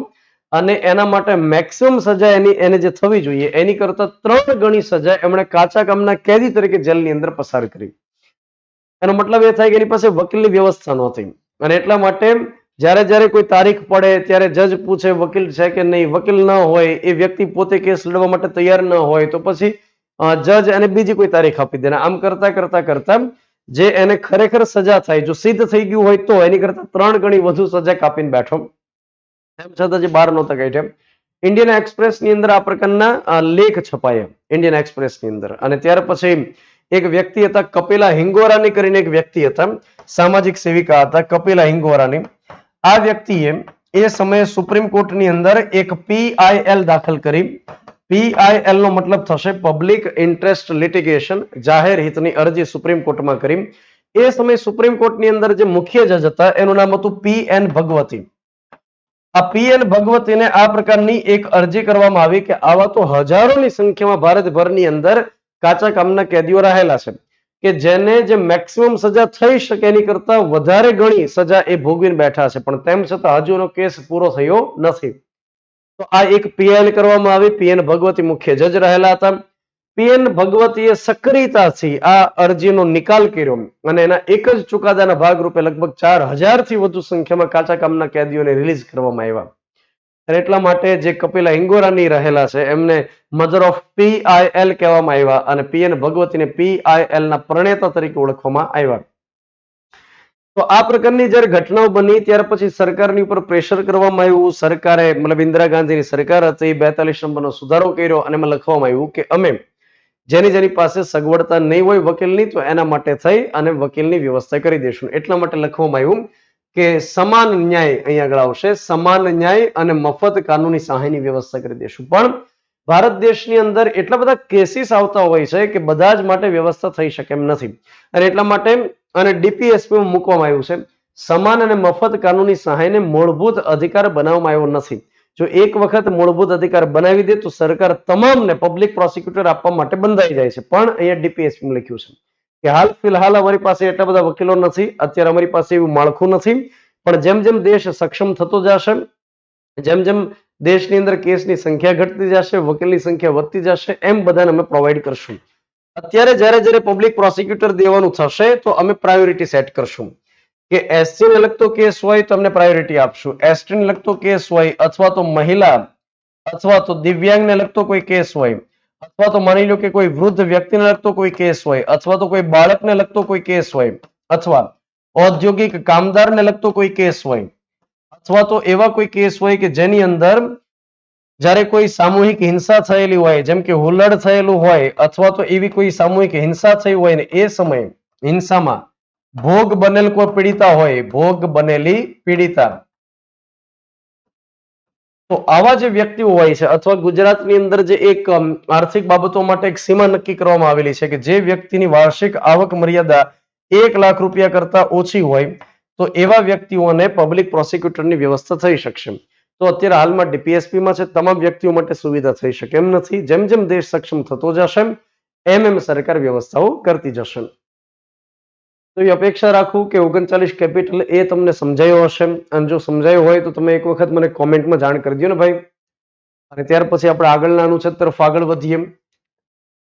અને એના માટે મેક્સિમમ સજા એને જે થવી જોઈએ એની કરતા 3 ગણી સજા એમણે કાચા કામના કેદી તરીકે જેલની અંદર પસાર કરી. એનો મતલબ એ થાય કે એની પાસે વકીલની વ્યવસ્થા નહોતી, અને એટલા માટે જ્યારે જ્યારે કોઈ તારીખ પડે ત્યારે જજ પૂછે વકીલ છે કે નહીં, વકીલ ન હોય, એ વ્યક્તિ પોતે કેસ લડવા માટે તૈયાર ન હોય, તો પછી જજ એને બીજી કોઈ તારીખ આપી દે. આમ કરતા કરતા કરતા જે એને ખરેખર સજા થાય, જો સિદ્ધ થઈ ગયું હોય તો એની કરતા 3 ગણી વધુ સજા કાપીને બેઠો. એમ છતાં જે બહાર નહોતા કાઢ્યા. ઇન્ડિયન એક્સપ્રેસની અંદર આ પ્રકારના લેખ છપાયા ઇન્ડિયન એક્સપ્રેસની અંદર. અને ત્યાર પછી એક વ્યક્તિ હતા કપિલા હિંગોરાની કરીને એક વ્યક્તિ હતા, સામાજિક સેવિકા હતા કપિલા હિંગોરાની. આ વ્યક્તિએ એ સમયે સુપ્રીમ કોર્ટની અંદર એક PIL દાખલ કરી. PIL નો મતલબ થશે પબ્લિક ઇન્ટરેસ્ટ લિટિગેશન, જાહેર હિતની અરજી સુપ્રીમ કોર્ટમાં કરી. એ સમયે સુપ્રીમ કોર્ટની અંદર જે મુખ્ય જજ હતા એનું નામ હતું PN ભગવતી. આ PN ભગવતીને આ પ્રકારની એક અરજી કરવામાં આવી કે આવા તો હજારોની સંખ્યામાં ભારતભરની અંદર કાચા કામના કેદીઓ રહેલા છે કે જેને જે મેક્સિમમ સજા થઈ શકે એની કરતા વધારે ગણી સજા એ ભોગવીને બેઠા છે, પણ તેમ છતાં હજુ એનો કેસ પૂરો થયો નથી. તો આ એક PIL કરવામાં આવી. PN ભગવતી મુખ્ય જજ રહેલા હતા. PN ભગવતીએ સક્રિયતાથી આ અરજીનો નિકાલ કર્યો અને એના એક જ ચુકાદાના ભાગરૂપે લગભગ 4000 થી વધુ સંખ્યામાં કાચા કામના કેદીઓને રિલીઝ કરવામાં આવ્યા. અને એટલા માટે જે કપિલા હિંગોરાની રહેલા છે એમને મધર ઓફ PIL કહેવામાં આવ્યા, અને PN ભગવતીને PIL ના પ્રણેતા તરીકે ઓળખવામાં આવ્યા. તો આ પ્રકારની જ્યારે ઘટનાઓ બની ત્યાર પછી સરકારની ઉપર પ્રેશર કરવામાં આવ્યું. સરકારે, મતલબ ઇન્દિરા ગાંધીની સરકાર હતી, 42 નંબરનો સુધારો કર્યો અને એમાં લખવામાં આવ્યું કે અમે જેની પાસે સગવડતા નહીં હોય વકીલની, તો એના માટે થઈ અને વકીલની વ્યવસ્થા કરી દઈશું. એટલા માટે લખવામાં આવ્યું કે સમાન ન્યાય, અહીંયા આગળ આવશે, સમાન ન્યાય અને મફત કાનૂની સહાયની વ્યવસ્થા કરી દઈશું. પણ ભારત દેશની અંદર એટલા બધા કેસીસ આવતા હોય છે કે બધા જ માટે વ્યવસ્થા થઈ શકે એમ નથી, અને એટલા માટે અને DPSPમાં મૂકવામાં આવ્યું છે. સમાન અને મફત કાનૂની સહાયને મૂળભૂત અધિકાર બનાવવામાં આવ્યો નથી. જો એક વખત મૂળભૂત અધિકાર બનાવી દે તો સરકાર તમામને પબ્લિક પ્રોસિક્યુટર આપવા માટે બંધાઈ જાય છે. પણ અહીંયા DPSPમાં લખ્યું છે કે હાલ ફિલહાલ અમારી પાસે એટલા બધા વકીલો નથી, અત્યારે અમારી પાસે એવું માળખું નથી, પણ જેમ જેમ દેશ સક્ષમ થતો જશે, જેમ જેમ દેશની અંદર કેસની સંખ્યા ઘટતી જશે, વકીલની સંખ્યા વધતી જશે, એમ બધાને અમે પ્રોવાઈડ કરશું. અત્યારે જ્યારે પબ્લિક પ્રોસિક્યુટર દેવાનું થશે તો અમે પ્રાયોરિટી સેટ કરશું કે SC ને લગતો કેસ હોય તો અમને પ્રાયોરિટી આપશું, ST ને લગતો કેસ હોય, અથવા તો મહિલા અથવા તો દિવ્યાંગને લગતો કોઈ કેસ હોય, અથવા તો માની લો કે કોઈ વૃદ્ધ વ્યક્તિને લગતો કોઈ કેસ હોય, અથવા તો કોઈ બાળકને લગતો કોઈ કેસ હોય, અથવા ઔદ્યોગિક કામદારને લગતો કોઈ કેસ હોય, અથવા તો એવા કોઈ કેસ હોય કે જેની અંદર જ્યારે કોઈ સામૂહિક હિંસા થયેલી હોય, જેમ કે હુલ્લડ થયેલું હોય, અથવા તો એવી કોઈ સામૂહિક હિંસા થઈ હોય ને એ સમયે હિંસામાં ભોગ બનેલ કોઈ પીડિતા હોય, ભોગ બનેલી પીડિતા, તો આવા જે વ્યક્તિઓ હોય છે, અથવા ગુજરાતની અંદર જે એક આર્થિક બાબતો માટે એક સીમા નક્કી કરવામાં આવેલી છે કે જે વ્યક્તિની વાર્ષિક આવક મર્યાદા 1 લાખ રૂપિયા કરતા ઓછી હોય તો એવા વ્યક્તિઓને પબ્લિક પ્રોસિક્યુટરની વ્યવસ્થા થઈ શકશે. તો અત્યારે હાલમાં DPSPમાં છે, તમામ વ્યક્તિઓ માટે સુવિધા થઈ શકે એમ નથી. જેમ જેમ દેશ સક્ષમ થતો જશે એમ સરકાર વ્યવસ્થાઓ કરતી જશે. તો એ અપેક્ષા રાખું કે 39 કેપિટલ એ તમને સમજાયો હશે, અને જો સમજાયો હોય તો તમે એક વખત મને કોમેન્ટમાં જાણ કરી દો ને ભાઈ. અને ત્યાર પછી આપણે આગળના અનુચ્છેદ તરફ આગળ વધીએ.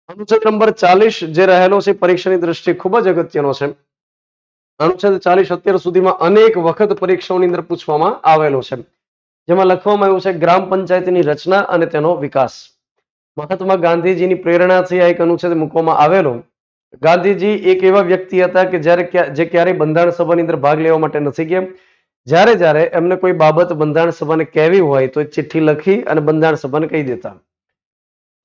અનુચ્છેદ નંબર 40 જે રહેલો છે પરીક્ષાની દ્રષ્ટિએ ખૂબ જ અગત્યનો છે. અનુચ્છેદ 40 અત્યાર સુધીમાં અનેક વખત પરીક્ષાઓની અંદર પૂછવામાં આવેલો છે, જેમાં લખવામાં આવ્યું છે ગ્રામ પંચાયતની રચના અને તેનો વિકાસ. મહાત્મા ગાંધીજીની પ્રેરણાથી આ એક અનુચ્છેદ મૂકવામાં આવેલો. ગાંધીજી એક એવા વ્યક્તિ હતા કે જે ક્યારેય બંધારણ સભાની અંદર ભાગ લેવા માટે નથી ગયા. જ્યારે એમને કોઈ બાબત બંધારણ સભાને કહેવી હોય તો ચિઠ્ઠી લખી અને બંધારણ સભાને કહી દેતા.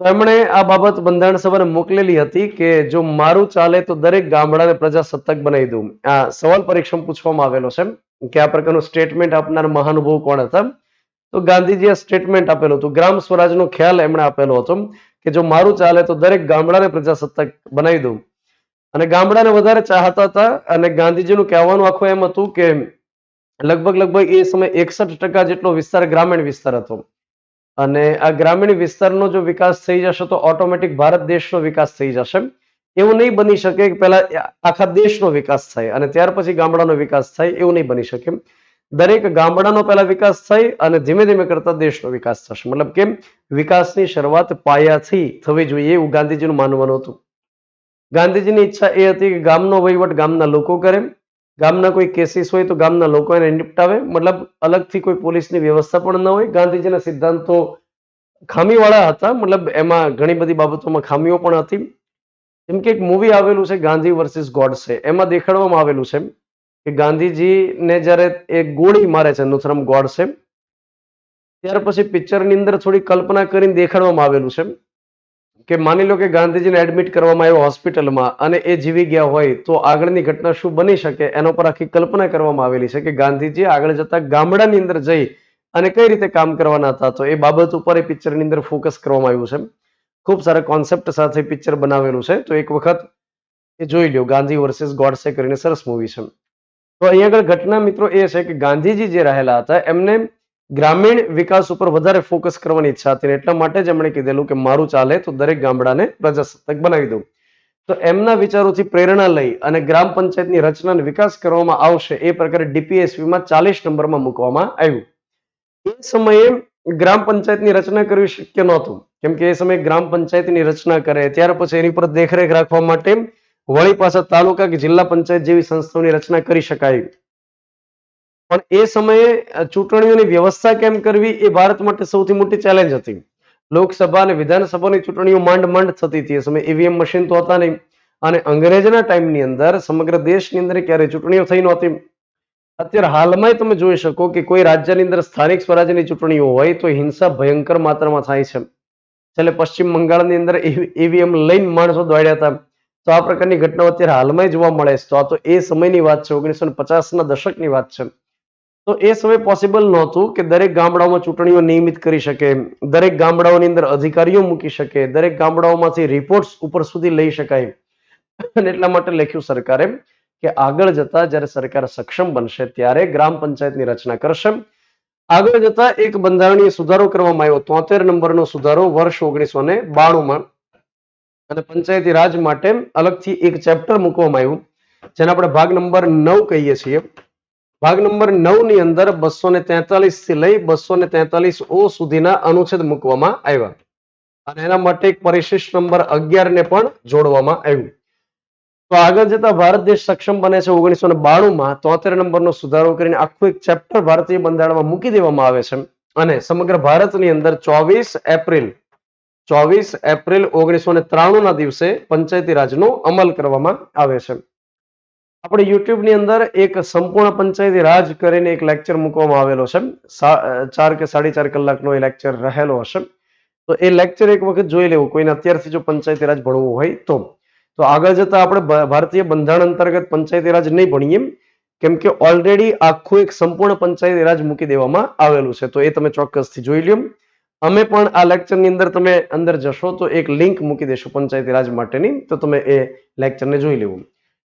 તો એમણે આ બાબત બંધારણ સભાને મોકલેલી હતી કે જો મારું ચાલે તો દરેક ગામડાને પ્રજાસત્તાક બનાવી દઉં. આ સવાલ પરીક્ષામાં પૂછવામાં આવેલો છે કે આ પ્રકારનું સ્ટેટમેન્ટ આપનાર મહાનુભાવ કોણ હતા? તો ગાંધીજીએ સ્ટેટમેન્ટ આપેલું હતું. ગ્રામ સ્વરાજનો ખ્યાલ એમણે આપેલો હતો કે જો મારું ચાલે તો દરેક ગામડાને પ્રજાસત્તાક બનાવી દઉં. અને ગામડાને વધારે ચાહતા હતા અને ગાંધીજીનું કહેવાનું આખું એમ હતું કે લગભગ એ સમય 61% જેટલો વિસ્તાર ગ્રામીણ વિસ્તાર હતો. અને આ ગ્રામીણ વિસ્તારનો જો વિકાસ થઈ જશે તો ઓટોમેટિક ભારત દેશનો વિકાસ થઈ જશે. એવું નહીં બની શકે કે પહેલા આખા દેશનો વિકાસ થાય અને ત્યાર પછી ગામડાનો વિકાસ થાય, એવું નહીં બની શકે. દરેક ગામડાનો પહેલા વિકાસ થાય અને ધીમે ધીમે કરતા દેશનો વિકાસ થશે. મતલબ કે વિકાસની શરૂઆત પાયાથી થવી જોઈએ એવું ગાંધીજીનું માનવાનું હતું. ગાંધીજીની ઈચ્છા એ હતી કે ગામનો વહીવટ ગામના લોકો કરે. ગામના કોઈ કેસીસ હોય તો ગામના લોકો એને નિપટાવે. મતલબ અલગથી કોઈ પોલીસની વ્યવસ્થા પણ ન હોય. ગાંધીજીના સિદ્ધાંતો ખામીવાળા હતા. મતલબ એમાં ઘણી બધી બાબતોમાં ખામીઓ પણ હતી. જેમ કે એક મૂવી આવેલું છે ગાંધી વર્સિસ ગોડસે. એમાં દેખાડવામાં આવેલું છે કે ગાંધીજીને જ્યારે એ ગોળી મારે છે નુથરમ ગોડસે, ત્યાર પછી પિક્ચરની અંદર થોડી કલ્પના કરીને દેખાડવામાં આવેલું છે કે માની લો કે ગાંધીજીને એડમિટ કરવામાં આવ્યો હોસ્પિટલમાં અને એ જીવી ગયા હોય તો આગળની ઘટના શું બની શકે એના પર આખી કલ્પના કરવામાં આવેલી છે કે ગાંધીજી આગળ જતા ગામડાની અંદર જઈ અને કઈ રીતે કામ કરવાના હતા. તો એ બાબત ઉપર એ પિક્ચરની અંદર ફોકસ કરવામાં આવ્યું છે. ખૂબ સારા કોન્સેપ્ટ સાથે પિક્ચર બનાવેલું છે. તો એક વખત એ જોઈ લ્યો. ગાંધી વર્સિસ ગોડસે કરીને સરસ મૂવી છે. તો અહીંયા આગળ ઘટના મિત્રો એ છે કે ગાંધીજી જે રહેલા હતા એમને ગ્રામીણ વિકાસ ઉપર વધારે ફોકસ કરવાની ઈચ્છા હતી. એટલા માટે જ એમણે કીધેલું કે મારું ચાલે તો દરેક ગામડાને પ્રજાસત્તાક બનાવી દઉં. તો એમના વિચારોથી પ્રેરણા લઈ અને ગ્રામ પંચાયતની રચના અને વિકાસ કરવામાં આવશે એ પ્રકારે ડીપીએસપીમાં 40 નંબરમાં મૂકવામાં આવ્યું. એ સમયે ગ્રામ પંચાયતની રચના કરવી શક્ય નહોતું, કેમ કે એ સમયે ગ્રામ પંચાયતની રચના કરે ત્યાર પછી એની પર દેખરેખ રાખવા માટે વળી પાછા તાલુકા કે જિલ્લા પંચાયત જેવી સંસ્થાઓની રચના કરી શકાય. પણ એ સમયે ચૂંટણીઓની વ્યવસ્થા કેમ કરવી એ ભારત માટે સૌથી મોટી ચેલેન્જ હતી. લોકસભા અને વિધાનસભાની ચૂંટણીઓ માંડ થતી હતી. એ સમયે ઈવીએમ મશીન તો હતા નહીં અને અંગ્રેજના ટાઈમની અંદર સમગ્ર દેશની અંદર ક્યારેય ચૂંટણીઓ થઈ નહોતી. અત્યારે હાલમાં તમે જોઈ શકો કે કોઈ રાજ્યની અંદર સ્થાનિક સ્વરાજ્યની ચૂંટણીઓ હોય તો હિંસા ભયંકર માત્રામાં થાય છે. છેલ્લે પશ્ચિમ બંગાળની અંદર ઈવીએમ લઈને માણસો દોડ્યા હતા. તો આ પ્રકારની ઘટનાઓ અત્યારે હાલમાં જોવા મળે છે. તો આ તો એ સમયની વાત છે, 1950ના દશકની વાત છે. તો એ સમય પોસિબલ નહોતું કે દરેક ગામડાઓમાં ચૂંટણીઓ નિયમિત કરી શકે, દરેક ગામડાઓની અંદર અધિકારીઓ મૂકી શકે, દરેક ગામડાઓમાંથી રિપોર્ટ્સ ઉપર સુધી લઈ શકાય. અને એટલા માટે લખ્યું સરકારે કે આગળ જતા જ્યારે સરકાર સક્ષમ બનશે ત્યારે ગ્રામ પંચાયતની રચના કરશે. આગળ જતા એક બંધારણીય સુધારો કરવામાં આવ્યો, 73 નંબરનો સુધારો વર્ષ 1992માં. અને પંચાયતી રાજ માટે અલગથી એક ચેપ્ટર મૂકવામાં આવ્યું જેને આપણે ભાગ નંબર 9 કહીએ છીએ. ભાગ નંબર 9 ની અંદર 243 થી લઈ 243 ઓ સુધીના અનુચ્છેદ મૂકવામાં આવ્યા અને એના માટે એક પરિશિષ્ટ નંબર 11 ને પણ જોડવામાં આવ્યું. તો આગળ જતા ભારત દેશ સક્ષમ બને છે 1992માં 73 નંબરનો સુધારો કરીને આખું એક ચેપ્ટર ભારતીય બંધારણમાં મૂકી દેવામાં આવે છે અને સમગ્ર ભારતની અંદર 24 એપ્રિલ 1993 ના દિવસે પંચાયતી રાજનો અમલ કરવામાં આવે છે. આપણે યુટ્યુબ ની અંદર એક સંપૂર્ણ પંચાયતી રાજ કરીને એક લેક્ચર મૂકવામાં આવેલો છે. 4 કે 4.5 કલાકનો એ લેક્ચર રહેલો હશે. તો એ લેક્ચર એક વખત જોઈ લેવું કોઈને અત્યારથી જો પંચાયતી રાજ ભણવું હોય તો. તો આગળ જતા આપણે ભારતીય બંધારણ અંતર્ગત પંચાયતી રાજ નહીં ભણીએ કેમ કે ઓલરેડી આખું એક સંપૂર્ણ પંચાયતી રાજ મૂકી દેવામાં આવેલું છે. તો એ તમે ચોક્કસથી જોઈ લ્યો. અમે પણ આ લેક્ચરની અંદર તમે અંદર જશો તો એક લિંક મૂકી દેશું પંચાયતી રાજ માટેની, તો તમે એ લેક્ચરને જોઈ લેવું.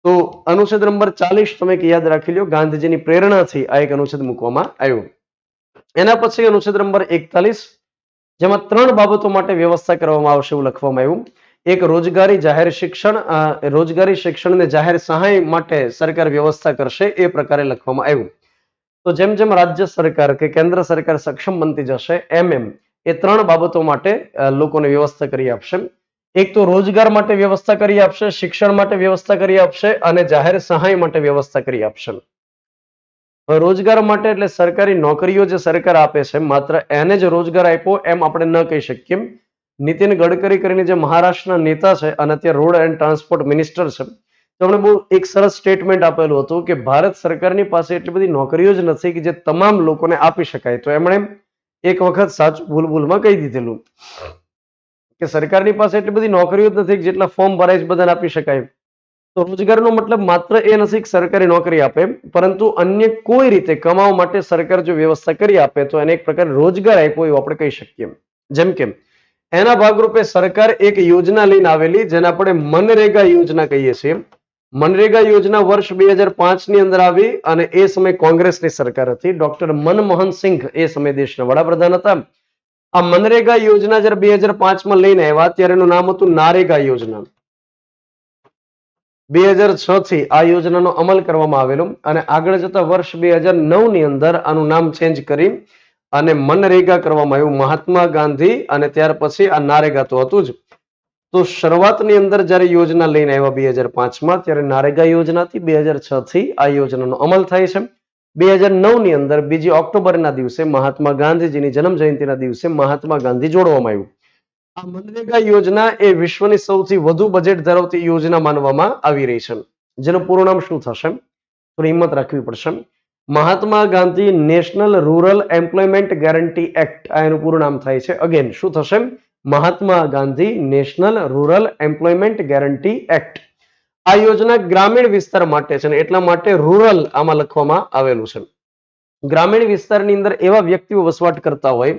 તો અનુચ્છેદ નંબર 40 તમે યાદ રાખી લો. ગાંધીજીની પ્રેરણાથી આ એક અનુચ્છેદ મૂકવામાં આવ્યો. એના પછી અનુચ્છેદ નંબર 41 જેમાં 3 બાબતો માટે વ્યવસ્થા કરવામાં આવશે એવું લખવામાં આવ્યું. એક રોજગારી જાહેર શિક્ષણ, રોજગારી શિક્ષણ અને જાહેર સહાય માટે સરકાર વ્યવસ્થા કરશે એ પ્રકારે લખવામાં આવ્યું. તો જેમ જેમ રાજ્ય સરકાર કે કેન્દ્ર સરકાર સક્ષમ બનતી જશે એમ એ 3 બાબતો માટે લોકોને વ્યવસ્થા કરી આપશે. એક તો રોજગાર માટે વ્યવસ્થા કરી આપશે, શિક્ષણ માટે વ્યવસ્થા કરી આપશે અને જાહેર સહાય માટે વ્યવસ્થા કરી આપશે. રોજગાર માટે એટલે સરકારી નોકરીઓ જે સરકાર આપે છે માત્ર એને જ રોજગાર આપ્યો એમ આપણે ન કહી શકીએ. નીતિન ગડકરી કરીને જે મહારાષ્ટ્રના નેતા છે અને અત્યારે રોડ એન્ડ ટ્રાન્સપોર્ટ મિનિસ્ટર છે, તેમણે બહુ એક સરસ સ્ટેટમેન્ટ આપેલું હતું કે ભારત સરકારની પાસે એટલી બધી નોકરીઓ જ નથી કે જે તમામ લોકોને આપી શકાય. તો એમણે એક વખત સાચું ભૂલમાં કહી દીધેલું કે સરકારની પાસે એટલી બધી નોકરીઓ જ નથી કે જેટલા ફોર્મ ભરાય છે બધાને આપી શકાય. તો રોજગારનો મતલબ માત્ર એ નથી કે સરકારી નોકરી આપે, પરંતુ અન્ય કોઈ રીતે કમાવા માટે સરકાર જો વ્યવસ્થા કરી આપે તો એને એક પ્રકારે રોજગાર આપ્યો એવું આપણે કહી શકીએ. જેમ કે એના ભાગરૂપે સરકાર એક યોજના લઈને આવેલી જેને આપણે મનરેગા યોજના કહીએ છીએ. મનરેગા યોજના વર્ષ 2005 ની અંદર આવી અને એ સમય કોંગ્રેસની સરકાર હતી. ડોક્ટર મનમોહન સિંઘ એ સમય દેશના વડાપ્રધાન હતા. આ મનરેગા યોજના જ્યારે 2005માં લઈને આવ્યા ત્યારે એનું નામ હતું નારેગા યોજના. 2006 થી આ યોજનાનો અમલ કરવામાં આવેલો અને આગળ જતા વર્ષ 2009 ની અંદર આનું નામ ચેન્જ કરી અને મનરેગા કરવામાં આવ્યું. મહાત્મા ગાંધી અને ત્યાર પછી આ નારેગા તો હતું જ. તો શરૂઆતની અંદર જ્યારે યોજના લઈને આવ્યા 2005માં ત્યારે નારેગા યોજના હતી. 2006 થી આ યોજનાનો અમલ થાય છે. 2009 ની અંદર 2 ઓક્ટોબરના દિવસે મહાત્મા ગાંધીજીની જન્મ જયંતિના દિવસે મહાત્મા ગાંધી જોડવામાં આવ્યું. આ મનરેગા યોજના એ વિશ્વની સૌથી વધુ બજેટ ધરાવતી યોજના માનવામાં આવી રહી છે. જેનું પૂરું નામ શું થશે? થોડી હિંમત રાખવી પડશે. Mahatma Gandhi national rural employment guarantee act, આ એનું પૂરું નામ થાય છે. અગેન શું થશે? Mahatma Gandhi national rural employment guarantee act. આ યોજના ગ્રામીણ વિસ્તાર માટે છે અને એટલા માટે રૂરલ આમાં લખવામાં આવેલું છે. ગ્રામીણ વિસ્તારની અંદર એવા વ્યક્તિઓ વસવાટ કરતા હોય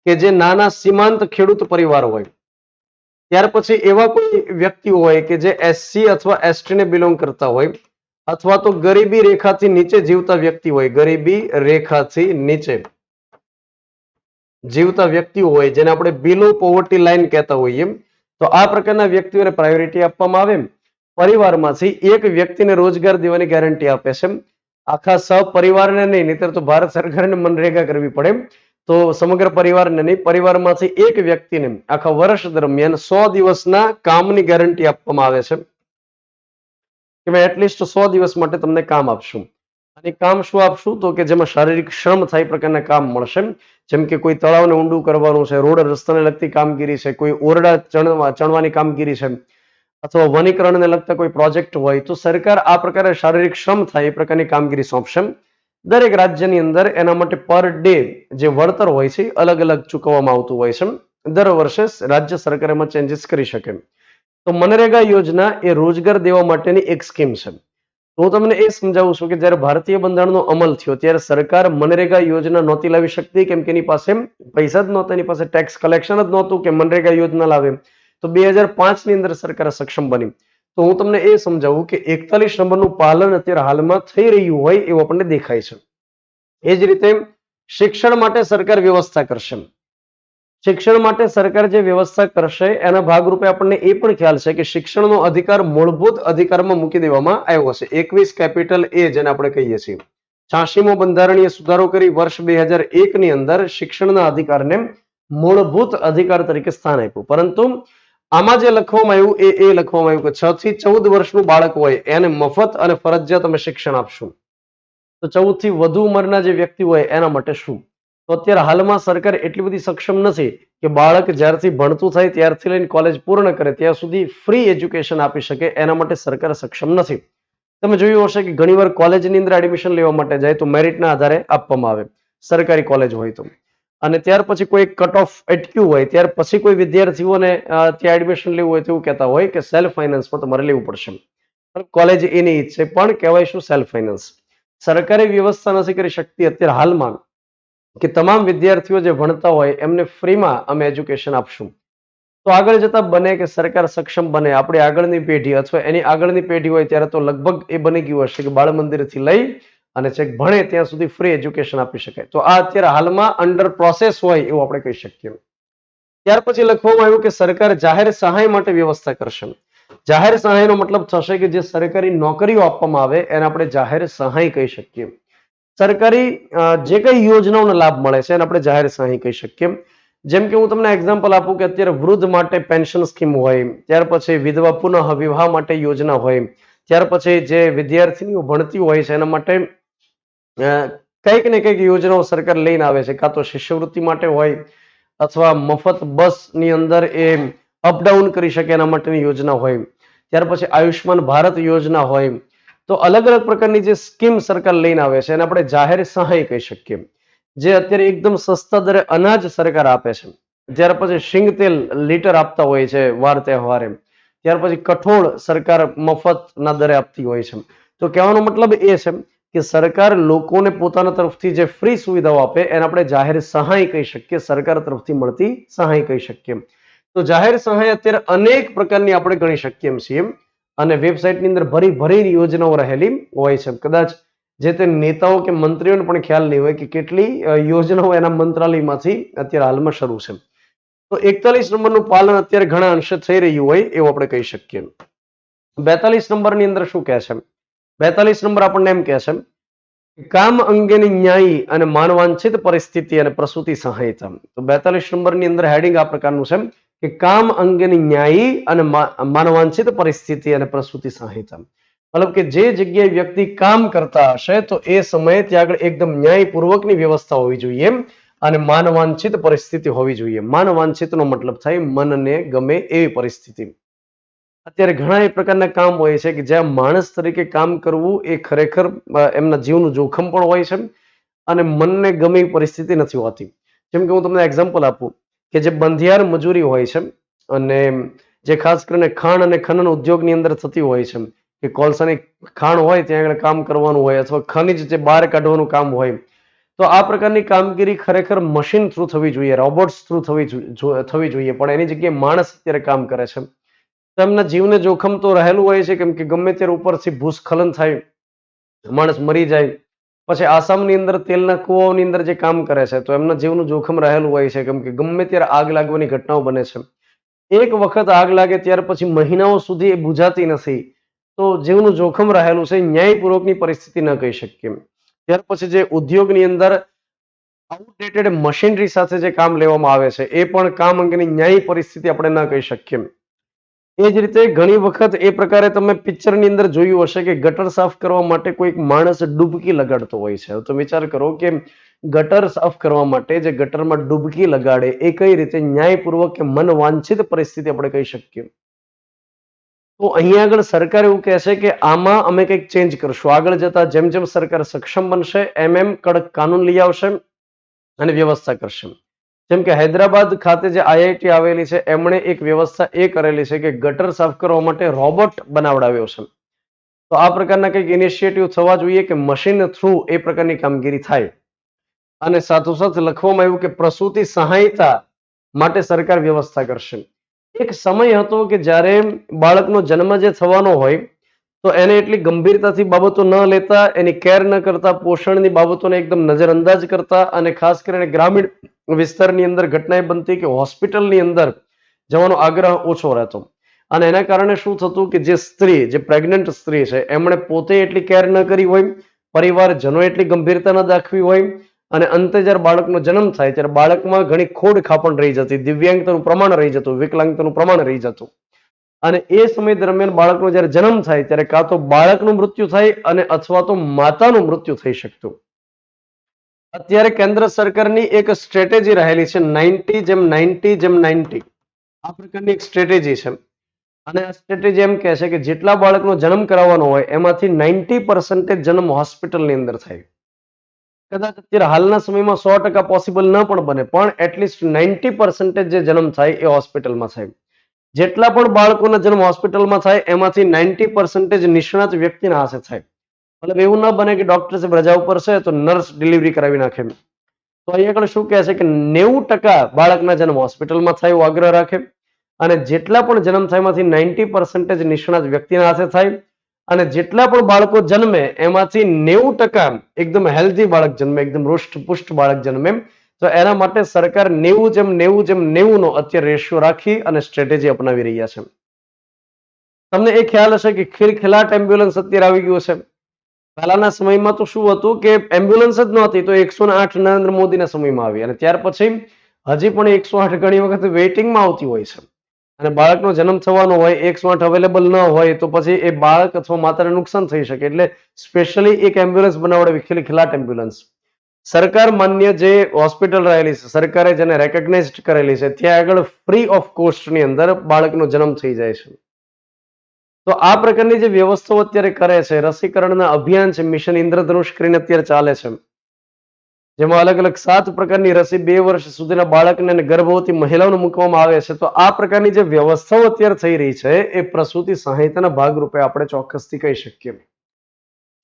કે જે નાના સીમાંત ખેડૂત પરિવાર હોય, ત્યાર પછી એવા કોઈ વ્યક્તિઓ હોય કે જે એસસી અથવા એસટી ને બિલોંગ કરતા હોય, અથવા તો ગરીબી રેખાથી નીચે જીવતા વ્યક્તિ હોય, ગરીબી રેખાથી નીચે જીવતા વ્યક્તિઓ હોય જેને આપણે બિલો પોવર્ટી લાઈન કહેતા હોઈએ, તો આ પ્રકારના વ્યક્તિઓને પ્રાયોરિટી આપવામાં આવે. પરિવારમાંથી એક વ્યક્તિને રોજગાર દેવાની ગેરંટી આપે છે. આખા સહપરિવારને નહીં, નહીતર તો ભારત સરકારને મનરેગા કરવી પડે. તો સમગ્ર પરિવારને નહીં, પરિવારમાંથી એક વ્યક્તિને આખા વર્ષ દરમિયાન 100 દિવસના કામની ગેરંટી આપવામાં આવે છે કે મેં એટલીસ્ટ 100 દિવસ માટે તમને કામ આપશું. અને કામ શું આપશું? તો કે જેમાં શારીરિક શ્રમ થાય પ્રકારના કામ મળશે. જેમ કે કોઈ તળાવને ઊંડું કરવાનું છે, રોડ રસ્તાને લગતી કામગીરી છે, કોઈ ઓરડા ચણવાની કામગીરી છે, અથવા વનીકરણને લગતા કોઈ પ્રોજેક્ટ હોય, તો સરકાર આ પ્રકારે શારીરિક શ્રમ થાય એ પ્રકારની કામગીરી સોંપશે. દરેક રાજ્યની અંદર એના માટે પર ડે જે વળતર હોય છે અલગ અલગ ચૂકવવામાં આવતું હોય છે. દર વર્ષે રાજ્ય સરકાર એમાં ચેન્જીસ કરી શકે. તો મનરેગા યોજના એ રોજગાર દેવા માટેની એક સ્કીમ છે. તો હું તમને એ સમજાવું છું કે જ્યારે ભારતીય બંધારણનો અમલ થયો ત્યારે સરકાર મનરેગા યોજના નહોતી લાવી શકતી, કેમ કે એની પાસે પૈસા જ નહોતા, એની પાસે ટેક્સ કલેક્શન જ નહોતું કે મનરેગા યોજના લાવે. તો 2005 ની અંદર સરકાર સક્ષમ બની. તો હું તમને એ સમજાવું કે 41 નંબરનું પાલન અત્યારે હાલમાં થઈ રહ્યું હોય એવું આપણને દેખાય છે. એ જ રીતે શિક્ષણ માટે સરકાર વ્યવસ્થા કરશે. શિક્ષણ માટે સરકાર જે વ્યવસ્થા કરશે એના ભાગરૂપે આપણને એ પણ ખ્યાલ છે કે શિક્ષણનો અધિકાર મૂળભૂત અધિકારમાં મૂકી દેવામાં આવ્યો છે. 21 કેપિટલ એ જેને આપણે કહીએ છીએ. 86મો બંધારણીય સુધારો કરી વર્ષ 2001 ની અંદર શિક્ષણના અધિકારને મૂળભૂત અધિકાર તરીકે સ્થાન આપ્યું. પરંતુ આમાં જે લખવામાં આવ્યું એ લખવામાં આવ્યું કે 6 થી 14 વર્ષનું બાળક હોય એને મફત અને ફરજિયાત અમે શિક્ષણ આપશું. તો 14 થી વધુ ઉંમરના જે વ્યક્તિ હોય એના માટે શું? તો અત્યારે હાલમાં સરકાર એટલી બધી સક્ષમ નથી કે બાળક જ્યારથી ભણતું થાય ત્યારથી લઈને કોલેજ પૂર્ણ કરે ત્યાં સુધી ફ્રી એજ્યુકેશન આપી શકે. એના માટે સરકાર સક્ષમ નથી. તમે જોયું હશે કે ઘણીવાર કોલેજની અંદર એડમિશન લેવા માટે જાય તો મેરિટના આધારે આપવામાં આવે, સરકારી કોલેજ હોય તો. અને ત્યાર પછી કોઈ કટ ઓફ અટક્યું હોય ત્યાર પછી કોઈ વિદ્યાર્થીઓને ત્યાં એડમિશન લેવું હોય તો એવું કહેતા હોય કે સેલ્ફ ફાઇનાન્સમાં તમારે લેવું પડશે. કોલેજ એની ઈચ્છે પણ કહેવાય શું? Self finance. સરકારે વ્યવસ્થા નથી કરી શકતી અત્યારે હાલમાં કે તમામ વિદ્યાર્થીઓ જે ભણતા હોય એમને ફ્રીમાં અમે એજ્યુકેશન આપશું. તો આગળ જતા બને કે સરકાર સક્ષમ બને, આપણી આગળની પેઢી અથવા એની આગળની પેઢી હોય ત્યારે તો લગભગ એ બની ગયું હશે કે બાળ મંદિરથી લઈ અને છેક ભણે ત્યાં સુધી ફ્રી એજ્યુકેશન આપી શકાય. તો આ અત્યારે હાલમાં અંડર પ્રોસેસ હોય એવું આપણે કહી શકીએ. ત્યાર પછી લખવામાં આવ્યું કે સરકાર જાહેર સહાય માટે વ્યવસ્થા કરશે. જાહેર સહાયનો મતલબ થશે કે જે સરકારી નોકરીઓ આપવામાં આવે એને આપણે જાહેર સહાય કહી શકીએ. સરકારી જે કઈ યોજનાઓનો લાભ મળે છે એને આપણે જાહેર સહાય કહી શકીએ. જેમ કે હું તમને એક્ઝામ્પલ આપું કે અત્યારે વૃદ્ધ માટે પેન્શન સ્કીમ હોય, ત્યાર પછી વિધવા પુનઃ વિવાહ માટે યોજના હોય, ત્યાર પછી જે વિદ્યાર્થીનીઓ ભણતી હોય છે એના માટે કંઈક ને કંઈક યોજનાઓ સરકાર લઈને આવે છે. કાં તો શિષ્યવૃત્તિ માટે હોય, અથવા મફત બસની અંદર એ અપડાઉન કરી શકે એના માટેની યોજના હોય, ત્યાર પછી આયુષ્માન ભારત યોજના હોય, તો અલગ અલગ પ્રકારની જે સ્કીમ સરકાર લઈને આવે છે એને આપણે જાહેર સહાય કહી શકીએ, જે અત્યારે એકદમ સસ્તા દરે અનાજ સરકાર આપે છે. ત્યાર પછી શીંગ તેલ લીટર આપતા હોય છે વાર તહેવારે, ત્યાર પછી કઠોળ સરકાર મફતના દરે આપતી હોય છે. તો કહેવાનો મતલબ એ છે કે સરકાર લોકોને પોતાના તરફથી જે ફ્રી સુવિધાઓ આપે એને આપણે જાહેર સહાય કહી શકીએ, સરકાર તરફથી મળતી સહાય કહી શકીએ. તો જાહેર સહાય અત્યારે અનેક પ્રકારની આપણે ગણી શકીએ એમ છીએ, અને વેબસાઇટની અંદર ભરી યોજનાઓ રહેલી હોય છે. કદાચ જે તે નેતાઓ કે મંત્રીઓને પણ ખ્યાલ નહીં હોય કે કેટલી યોજનાઓ એના મંત્રાલયમાંથી અત્યારે હાલમાં શરૂ છે. તો 41 નંબરનું પાલન અત્યારે ઘણા અંશે થઈ રહ્યું હોય એવું આપણે કહી શકીએ. 42 નંબરની અંદર શું કહે છે? 42 નંબર આપણને એમ કહે છે કામ અંગેની ન્યાયી અને માનવાંછિત પરિસ્થિતિ અને પ્રસૂતિ સહાયતા. તો 42 નંબરની અંદર હેડિંગ આ પ્રકારનું છે કે કામ અંગેની ન્યાયી અને માનવાંછિત પરિસ્થિતિ અને પ્રસૂતિ સહાયતા. મતલબ કે જે જગ્યાએ વ્યક્તિ કામ કરતા હશે તો એ સમયે ત્યાં આગળ એકદમ ન્યાયપૂર્વકની વ્યવસ્થા હોવી જોઈએ અને માનવાંછિત પરિસ્થિતિ હોવી જોઈએ. માનવાંછિતનો મતલબ થાય મનને ગમે એવી પરિસ્થિતિ. અત્યારે ઘણા એ પ્રકારના કામ હોય છે કે જ્યાં માણસ તરીકે કામ કરવું એ ખરેખર એમના જીવનું જોખમ પણ હોય છે અને મનને ગમે એવી પરિસ્થિતિ નથી હોતી. જેમ કે હું તમને એક્ઝામ્પલ આપું કે જે બંધિયાર મજૂરી હોય છે અને જે ખાસ કરીને ખાણ અને ખનન ઉદ્યોગની અંદર થતી હોય છે કે કોલસાની ખાણ હોય ત્યાં આગળ કામ કરવાનું હોય અથવા ખનિજ જે બહાર કાઢવાનું કામ હોય, તો આ પ્રકારની કામગીરી ખરેખર મશીન થ્રુ થવી જોઈએ, રોબોટ્સ થ્રુ થવી જોઈએ, પણ એની જગ્યાએ માણસ અત્યારે કામ કરે છે. તેમના જીવને જોખમ તો રહેલું હોય છે કેમ કે ગમે ત્યારે ઉપરથી ભૂસ્ખલન થાય, માણસ મરી જાય. પછી આસામની અંદર તેલના કુવાઓની અંદર જે કામ કરે છે તો એમના જીવનું જોખમ રહેલું હોય છે કેમ કે ગમે ત્યારે આગ લાગવાની ઘટનાઓ બને છે. એક વખત આગ લાગે ત્યાર પછી મહિનાઓ સુધી એ બુઝાતી નથી, તો જીવનું જોખમ રહેલું છે, ન્યાયપૂર્વકની પરિસ્થિતિ ન કહી શકીએ. ત્યાર પછી જે ઉદ્યોગની અંદર આઉટડેટેડ મશીનરી સાથે જે કામ લેવામાં આવે છે એ પણ કામ અંગેની ન્યાયી પરિસ્થિતિ આપણે ન કહી શકીએ. એ જ રીતે ઘણી વખત એ પ્રકારે તમે પિક્ચરની અંદર જોયું હશે કે ગટર સાફ કરવા માટે કોઈક માણસ ડૂબકી લગાડતો હોય છે. તો વિચાર કરો કે ગટર સાફ કરવા માટે જે ગટરમાં ડૂબકી લગાડે એ કઈ રીતે ન્યાયપૂર્વક કે મન વાંછિત પરિસ્થિતિ આપણે કહી શકીએ. તો અહીંયા આગળ સરકાર એવું કહે છે કે આમાં અમે કંઈક ચેન્જ કરશું. આગળ જતા જેમ જેમ સરકાર સક્ષમ બનશે એમ કડક કાનૂન લઈ આવશે અને વ્યવસ્થા કરશે. જેમ કે હૈદરાબાદ ખાતે જે આઈઆઈટી આવેલી છે એમણે એક વ્યવસ્થા એ કરેલી છે કે ગટર સાફ કરવા માટે રોબોટ બનાવડાવ્યો છે. તો આ પ્રકારના કંઈક ઇનિશિયેટિવ થવા જોઈએ કે મશીન થ્રુ એ પ્રકારની કામગીરી થાય. અને સાથોસાથ લખવામાં આવ્યું કે પ્રસૂતિ સહાયતા માટે સરકાર વ્યવસ્થા કરશે. એક સમય હતો કે જ્યારે બાળકનો જન્મ જે થવાનો હોય તો એને એટલી ગંભીરતાથી બાબતો ન લેતા, એની કેર ન કરતા, પોષણની બાબતોને એકદમ નજરઅંદાજ કરતા અને ખાસ કરીને ગ્રામીણ વિસ્તારની અંદર ઘટના એ બનતી કે હોસ્પિટલની અંદર જવાનો આગ્રહ ઓછો રહેતો. અને એના કારણે શું થતું કે જે સ્ત્રી, જે પ્રેગ્નન્ટ સ્ત્રી છે એમણે પોતે એટલી કેર ન કરી હોય, પરિવારજનો એટલી ગંભીરતા ન દાખવી હોય અને અંતે જ્યારે બાળકનો જન્મ થાય ત્યારે બાળકમાં ઘણી ખોડ ખાપણ રહી જતી, દિવ્યાંગતાનું પ્રમાણ રહી જતું, વિકલાંગતાનું પ્રમાણ રહી જતું. અને એ સમય દરમિયાન બાળકનો જ્યારે જન્મ થાય ત્યારે કાં તો બાળકનું મૃત્યુ થાય અને અથવા તો માતાનું મૃત્યુ થઈ શકતું. અત્યારે કેન્દ્ર સરકારની એક સ્ટ્રેટેજી રહેલી છે 90:90:90. આ પ્રકારની એક સ્ટ્રેટેજી છે અને આ સ્ટ્રેટેજી એમ કહે છે કે જેટલા બાળકનો જન્મ કરાવવાનો હોય એમાંથી 90% જન્મ હોસ્પિટલની અંદર થાય. કદાચ અત્યારે હાલના સમયમાં 100% પોસિબલ ન પણ બને, પણ એટલીસ્ટ 90% જે જન્મ થાય એ હોસ્પિટલમાં થાય. જેટલા પણ બાળકોના જન્મ હોસ્પિટલમાં થાય એમાંથી 90% નિષ્ણાત વ્યક્તિના હાથે થાય. મતલબ એવું ન બને કે ડોક્ટર સાહેબ રજા ઉપર છે તો નર્સ ડિલિવરી કરાવી નાખે. તો અહીંયા આગળ શું કહે છે કે 90% બાળકના જન્મ હોસ્પિટલમાં થાય એવો આગ્રહ રાખે અને જેટલા પણ જન્મ થાય એમાંથી 90% નિષ્ણાત વ્યક્તિના હાથે થાય અને જેટલા પણ બાળકો જન્મે એમાંથી 90% એકદમ હેલ્ધી બાળક જન્મે, એકદમ પુષ્ટ બાળક જન્મે. તો એના માટે સરકાર 90:90:90 નો અત્યારે રેશિયો રાખી અને સ્ટ્રેટેજી અપનાવી રહ્યા છે. તમને એ ખ્યાલ હશે કે ખિલખિલાટ એમ્બ્યુલન્સ અત્યારે આવી ગયું છે. પહેલાના સમયમાં તો શું હતું કે એમ્બ્યુલન્સ જ નહોતી, તો 108 નરેન્દ્ર મોદીના સમયમાં આવી અને ત્યાર પછી હજી પણ 108 ઘણી વખત વેઇટિંગમાં આવતી હોય છે. અને બાળકનો જન્મ થવાનો હોય, 108 અવેલેબલ ન હોય તો પછી એ બાળક અથવા માતાને નુકસાન થઈ શકે. એટલે સ્પેશિયલી એક એમ્બ્યુલન્સ બનાવડાવી, ખિલખિલાટ એમ્બ્યુલન્સ. સરકાર માન્ય જે હોસ્પિટલ રહેલી છે, સરકારે જેને રેકગ્નાઇઝ કરેલી છે, ત્યાં આગળ ફ્રી ઓફ કોસ્ટની અંદર બાળકનો જન્મ થઈ જાય છે. તો આ પ્રકારની જે વ્યવસ્થાઓ અત્યારે કરે છે, રસીકરણના અભિયાન છે, મિશન ઇન્દ્રધનુષ કરીને અત્યારે ચાલે છે, જેમાં અલગ અલગ 7 પ્રકારની રસી 2 વર્ષ સુધીના બાળકને અને ગર્ભવતી મહિલાઓને મૂકવામાં આવે છે. તો આ પ્રકારની જે વ્યવસ્થાઓ અત્યારે થઈ રહી છે એ પ્રસૂતિ સહાયતાના ભાગરૂપે આપણે ચોક્કસથી કહી શકીએ.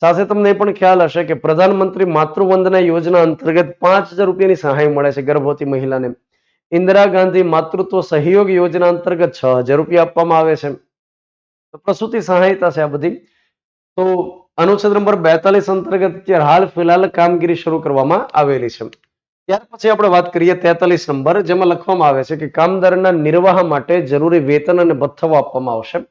સાથે તમને એ પણ ખ્યાલ હશે કે પ્રધાનમંત્રી માતૃવંદના યોજના અંતર્ગત 5,000 રૂપિયાની સહાય મળે છે ગર્ભવતી મહિલાને. ઇન્દિરા ગાંધી માતૃત્વ સહયોગ યોજના અંતર્ગત 6,000 રૂપિયા આપવામાં આવે છે. તો પ્રસૂતિ સહાયતા છે આ બધી. તો અનુચ્છેદ નંબર 42 અંતર્ગત અત્યારે હાલ ફિલહાલ કામગીરી શરૂ કરવામાં આવેલી છે. ત્યાર પછી આપણે વાત કરીએ 43 નંબર, જેમાં લખવામાં આવે છે કે કામદારના નિર્વાહ માટે જરૂરી વેતન અને ભથ્થાઓ આપવામાં આવશે.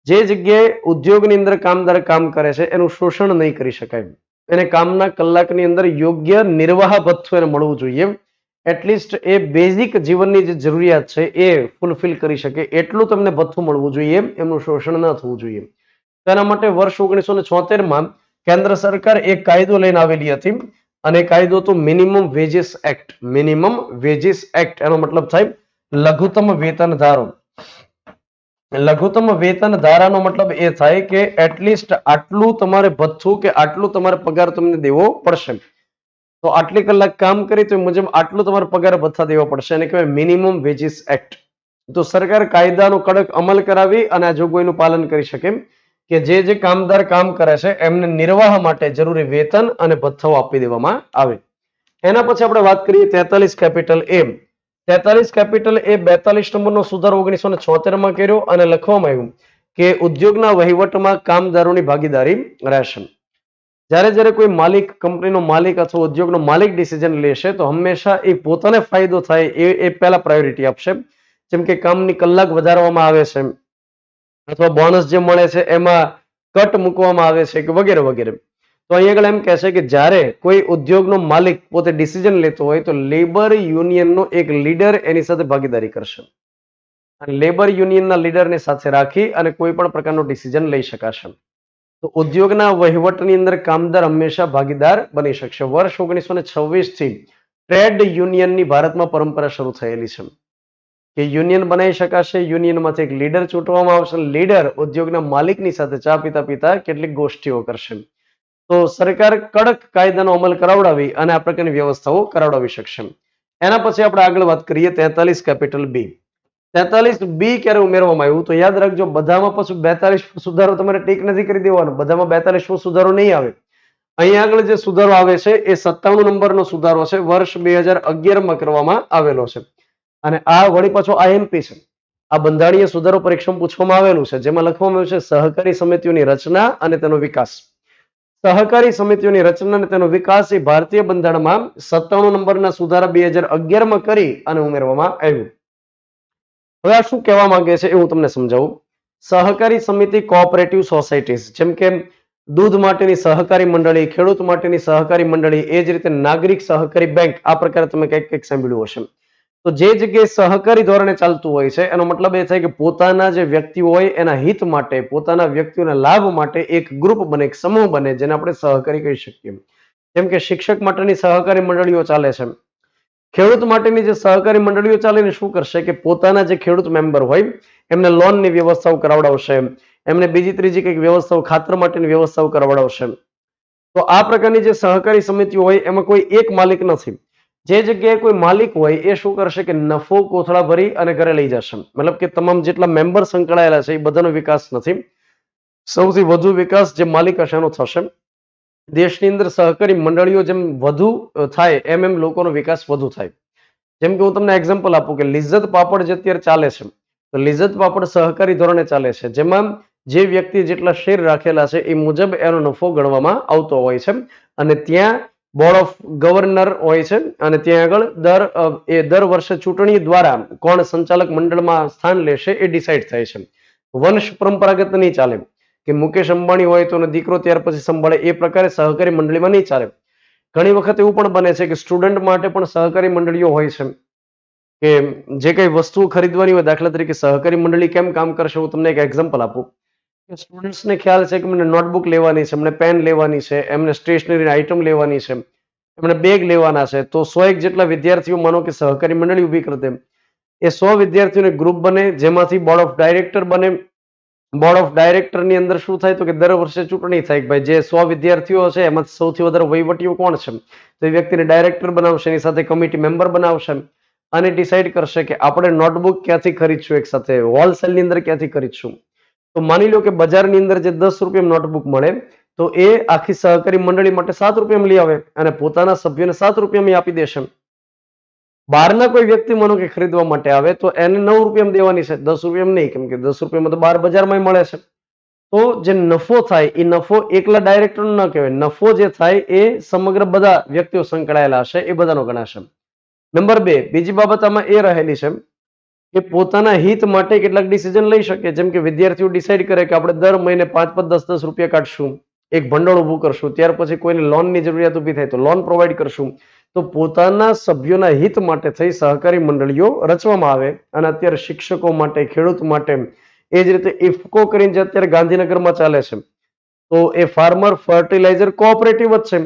જે જગ્યાએ ઉદ્યોગની અંદર કામદાર કામ કરે છે એનું શોષણ નહીં કરી શકાય. એને કામના કલાકની અંદર યોગ્ય નિર્વાહ ભથ્થું એને મળવું જોઈએ. એટલીસ્ટ એ બેઝિક જીવનની જે જરૂરિયાત છે એ ફૂલફિલ કરી શકે એટલું તમને ભથ્થું મળવું જોઈએ, એમનું શોષણ ન થવું જોઈએ. તેના માટે વર્ષ 1976માં કેન્દ્ર સરકાર એક કાયદો લઈને આવેલી હતી, અને કાયદો તો minimum veggies act. Minimum veggies act એનો મતલબ થાય લઘુત્તમ વેતન ધારો. લઘુત્તમ વેતન ધારાનો મતલબ એ થાય કે એટલીસ્ટ આટલું તમારે ભથ્થું કે આટલું તમારે પગાર તમને દેવો પડશે. તો આટલી કલાક કામ કરી તો મુજબ આટલું તમારે પગાર ભથ્થા દેવા પડશે, અને કહેવાય મિનિમમ વેજીસ એક્ટ. તો સરકાર કાયદાનો કડક અમલ કરાવી અને આ જોગવાઈનું પાલન કરી શકે કે જે કામદાર કામ કરે છે એમને નિર્વાહ માટે જરૂરી વેતન અને ભથ્થાઓ આપી દેવામાં આવે. એના પછી આપણે વાત કરીએ 43 કેપિટલ એ. 43 કેપિટલ એ 42 નંબરનો સુધારો 1976માં કર્યો અને લખવામાં આવ્યું કે ઉદ્યોગના વહીવટમાં કામદારોની ભાગીદારી રહેશે. જ્યારે કોઈ માલિક, કંપનીનો માલિક અથવા ઉદ્યોગનો માલિક ડિસિઝન લેશે તો હંમેશા એ પોતાને ફાયદો થાય એ પહેલા પ્રાયોરિટી આપશે. જેમ કે કામની કલાક વધારવામાં આવે છે, અથવા બોનસ જે મળે છે એમાં કટ મૂકવામાં આવે છે કે વગેરે વગેરે. તો અહીંયા આગળ એમ કહે છે કે જ્યારે કોઈ ઉદ્યોગનો માલિક પોતે ડિસિઝન લેતો હોય તો લેબર યુનિયનનો એક લીડર એની સાથે ભાગીદારી કરશે. અને લેબર યુનિયનના લીડરને સાથે રાખી અને કોઈ પણ પ્રકારનો ડિસિઝન લઈ શકાશે. તો ઉદ્યોગના વહીવટની અંદર કામદાર હંમેશા ભાગીદાર બની શકશે. વર્ષ 1926 થી ટ્રેડ યુનિયનની ભારતમાં પરંપરા શરૂ થયેલી છે કે યુનિયન બનાવી શકાશે. યુનિયનમાંથી એક લીડર ચૂંટવામાં આવશે. લીડર ઉદ્યોગના માલિકની સાથે ચા પીતા પીતા કેટલીક ગોષ્ઠીઓ કરશે. તો સરકાર કડક કાયદાનો અમલ કરાવડાવી અને આ પ્રકારની વ્યવસ્થાઓ કરાવડાવી શકશે. એના પછી આપણે આગળ વાત કરીએ 43 કેપિટલ બી. 43 બી ક્યારે ઉમેરવામાં આવ્યું તો યાદ રાખજો, બધામાં પછી 42 સુધારો તમારે ટીક નથી કરી દેવાનો. બધામાં 42 સુધારો નહીં આવે. અહીંયા આગળ જે સુધારો આવે છે એ 57 નંબરનો સુધારો છે, વર્ષ 2011માં કરવામાં આવેલો છે. અને આ વળી પાછો આઈએમપી છે. આ બંધારણીય સુધારો પરીક્ષામાં પૂછવામાં આવેલું છે, જેમાં લખવામાં આવ્યું છે સહકારી સમિતિઓની રચના અને તેનો વિકાસ. સહકારી સમિતિઓની રચના અને તેનો વિકાસ એ ભારતીય બંધારણમાં 97 નંબરના સુધારા 2011માં કરી અને ઉમેરવામાં આવ્યું. હવે આ શું કહેવા માંગે છે એ હું તમને સમજાવું. સહકારી સમિતિ કોઓપરેટિવ સોસાયટીઝ, જેમ કે દૂધ માટેની સહકારી મંડળી, ખેડૂત માટેની સહકારી મંડળી, એ જ રીતે નાગરિક સહકારી બેંક, આ પ્રકારે તમે કંઈક સાંભળ્યું હશે. તો જે જગ્યાએ સહકારી ધોરણે ચાલતું હોય છે એનો મતલબ એ થાય કે પોતાના જે વ્યક્તિઓ હોય એના હિત માટે, પોતાના વ્યક્તિઓના લાભ માટે એક ગ્રુપ બને, એક સમૂહ બને, જેને આપણે સહકારી કહી શકીએ. જેમ કે શિક્ષક માટેની સહકારી મંડળીઓ ચાલે છે. ખેડૂત માટેની જે સહકારી મંડળીઓ ચાલીને શું કરશે કે પોતાના જે ખેડૂત મેમ્બર હોય એમને લોનની વ્યવસ્થાઓ કરાવડાવશે, એમને બીજી ત્રીજી કંઈક વ્યવસ્થાઓ, ખાતર માટેની વ્યવસ્થાઓ કરાવડાવશે. તો આ પ્રકારની જે સહકારી સમિતિઓ હોય એમાં કોઈ એક માલિક નથી. જે જગ્યાએ કોઈ માલિક હોય એ શું કરશે કે નફો કોથળા ભરી અને ઘરે લઈ જશે. મતલબ કે તમામ જેટલા મેમ્બર સંકળાયેલા છે એ બધાનો વિકાસ નથી. સૌથી વધુ વિકાસ જે માલિક હશે એનો થશે. દેશની અંદર સહકારી મંડળીઓ જેમ વધુ થાય એમ લોકોનો વિકાસ વધુ થાય. જેમ કે હું તમને એક્ઝામ્પલ આપું કે લિજ્જત પાપડ જે અત્યારે ચાલે છે, તો લિજ્જત પાપડ સહકારી ધોરણે ચાલે છે, જેમાં જે વ્યક્તિ જેટલા શેર રાખેલા છે એ મુજબ એનો નફો ગણવામાં આવતો હોય છે. અને ત્યાં બોર્ડ ઓફ ગવર્નર હોય છે, અને ત્યાં આગળ દર વર્ષે ચૂંટણી દ્વારા કોણ સંચાલક મંડળમાં સ્થાન લેશે એ ડિસાઇડ થાય છે. વંશ પરંપરાગત નહીં ચાલે કે મુકેશ અંબાણી હોય તો દીકરો ત્યાર પછી સંભાળે, એ પ્રકારે સહકારી મંડળીમાં નહીં ચાલે. ઘણી વખત એવું પણ બને છે કે સ્ટુડન્ટ માટે પણ સહકારી મંડળીઓ હોય છે કે જે કઈ વસ્તુ ખરીદવાની હોય, દાખલા તરીકે સહકારી મંડળી કેમ કામ કરશે, હું તમને એક એક્ઝામ્પલ આપું કે સ્ટુડન્ટ્સને ખ્યાલ છે કે મને નોટબુક લેવાની છે, એમને પેન લેવાની છે, એમને સ્ટેશનરી આઇટમ લેવાની છે. એમણે બેગ લેવાના છે, તો 101 જેટલા વિદ્યાર્થીઓ માનો કે સહકારી મંડળી ઊભી કરી દે. એ 100 વિદ્યાર્થીઓને ગ્રુપ બને, જેમાંથી બોર્ડ ઓફ ડાયરેક્ટર બને. બોર્ડ ઓફ ડાયરેક્ટરની અંદર શું થાય તો કે દર વર્ષે ચૂંટણી થાય કે ભાઈ જે 100 વિદ્યાર્થીઓ છે એમાંથી સૌથી વધારે વહીવટીઓ કોણ છે, તો એ વ્યક્તિને ડાયરેક્ટર બનાવશે, એની સાથે કમિટી મેમ્બર બનાવશે અને ડિસાઇડ કરશે કે આપણે નોટબુક ક્યાંથી ખરીદશું, એક સાથે હોલસેલની અંદર ક્યાંથી ખરીદશું. તો માની લો કે બજારની અંદર જે 10 રૂપિયામાં નોટબુક મળે તો એ આખી સહકારી મંડળી માટે 7 રૂપિયામાં લઈ આવે અને પોતાના સભ્યોને 7 રૂપિયામાં આપી દેશે. બહારના કોઈ વ્યક્તિ માનો કે ખરીદવા માટે આવે તો એને 9 રૂપિયામાં દેવાની છે, 10 રૂપિયામાં નહીં, કેમ કે 10 રૂપિયામાં તો બહાર બજારમાં મળે છે. તો જે નફો થાય એ નફો એકલા ડાયરેક્ટર ન કહેવાય, નફો જે થાય એ સમગ્ર બધા વ્યક્તિઓ સંકળાયેલા હશે એ બધાનો ગણાશે. નંબર 2, બીજી બાબત આમાં એ રહેલી છે કે પોતાના હિત માટે કેટલાક ડિસિઝન લઈ શકે, જેમ કે વિદ્યાર્થીઓ ડિસાઇડ કરે કે આપણે દર મહિને 5-5, 10-10 રૂપિયા કાઢશું, એક ભંડોળ ઊભું કરશું, ત્યાર પછી કોઈને લોનની જરૂરિયાત ઊભી થાય તો લોન પ્રોવાઈડ કરશું. તો પોતાના સભ્યોના હિત માટે થઈ સહકારી મંડળીઓ રચવામાં આવે. અને અત્યારે શિક્ષકો માટે, ખેડૂત માટે, એ જ રીતે ઇફકો કરીને જે અત્યારે ગાંધીનગરમાં ચાલે છે, તો એ ફાર્મર ફર્ટિલાઇઝર કોઓપરેટિવ જ છે.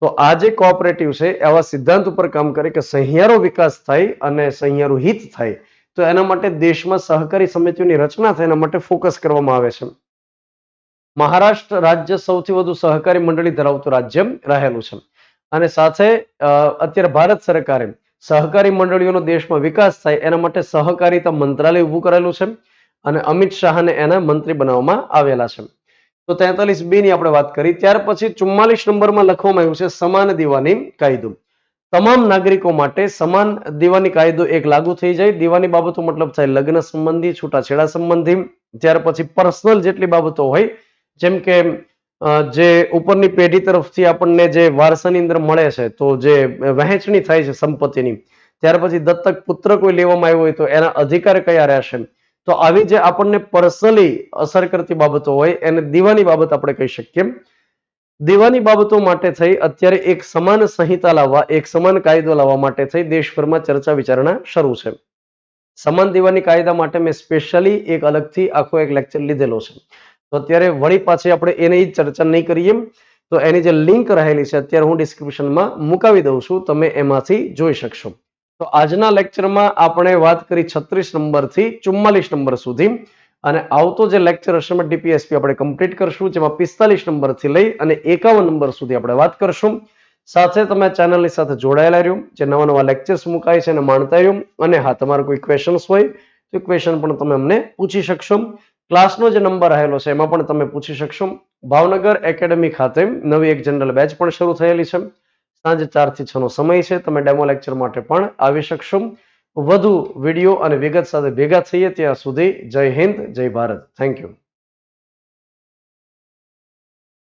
તો આ જે કોઓપરેટિવ છે આવા સિદ્ધાંત ઉપર કામ કરે કે સહિયારો વિકાસ થાય અને સહિયારું હિત થાય. તો એના માટે દેશમાં સહકારી સમિતિઓની રચના થાય, એના માટે ફોકસ કરવામાં આવે છે. મહારાષ્ટ્ર રાજ્ય સૌથી વધુ સહકારી મંડળી ધરાવતું રાજ્ય રહેલું છે. અને સાથે અત્યારે ભારત સરકારે સહકારી મંડળીઓનો દેશમાં વિકાસ થાય એના માટે સહકારિતા મંત્રાલય ઊભું કરેલું છે અને અમિત શાહને એના મંત્રી બનાવવામાં આવેલા છે. તો 43B ની આપણે વાત કરી. ત્યાર પછી 44 નંબરમાં લખવામાં આવ્યું છે સમાન દીવાની કાયદો. તમામ નાગરિકો માટે સમાન દીવાની કાયદો એક લાગુ થઈ જાય. દીવાની બાબતો મતલબ થાય લગ્ન સંબંધી, છૂટાછેડા સંબંધી, ત્યાર પછી પર્સનલ જેટલી બાબતો હોય, જેમ કે જે ઉપરની પેઢી તરફથી આપણને જે વારસાની અંદર મળે છે, તો જે વહેંચણી થાય છે સંપત્તિની, ત્યાર પછી દત્તક પુત્ર કોઈ લેવામાં આવ્યો હોય તો એના અધિકાર કયા રહેશે. તો આવી જે આપણને પર્સનલી અસર કરતી બાબતો હોય એને દીવાની બાબત આપણે કહી શકીએ. દીવાની બાબતો માટે થઈ અત્યારે એક સમાન સંહિતા લાવવા, એક સમાન કાયદો લાવવા માટે થઈ દેશભરમાં ચર્ચા વિચારણા શરૂ છે. સમાન દીવાની કાયદા માટે મેં સ્પેશિયલી એક અલગથી આખો એક લેક્ચર લીધેલો છે. તો અત્યારે વળી પાછી આપણે એની ચર્ચા નહીં કરીએ. તો એની જે લિંક રહેલી છે અત્યારે હું ડિસ્ક્રિપ્શનમાં મુકાવી દઉં છું, તમે એમાંથી જોઈ શકશો. તો આજના લેક્ચરમાં આપણે વાત કરી 36 નંબરથી 44 નંબર સુધી, અને આવતો જે લેક્ચર હશે એમાં DPSP આપણે કમ્પ્લીટ કરશું, જેમાં 45 નંબરથી લઈ અને 51 નંબર સુધી આપણે વાત કરશું. સાથે તમે ચેનલની સાથે જોડાયેલા રહ્યો, જે નવા નવા લેક્ચર્સ મુકાય છે એને માણતા રહ્યો. અને હા, તમારા કોઈ ક્વેશ્ચન્સ હોય તો ક્વેશ્ચન પણ તમે અમને પૂછી શકશો. ક્લાસનો જે નંબર રહેલો છે એમાં પણ તમે પૂછી શકશો. ભાવનગર એકેડમી ખાતે નવી એક જનરલ બેચ પણ શરૂ થયેલી છે. સાંજે 4 થી 6 નો સમય છે. તમે ડેમો લેક્ચર માટે પણ આવી શકશો. વધુ વિડીયો અને વિગત સાથે ભેગા થઈએ ત્યાં સુધી જય હિન્દ, જય ભારત. Thank you.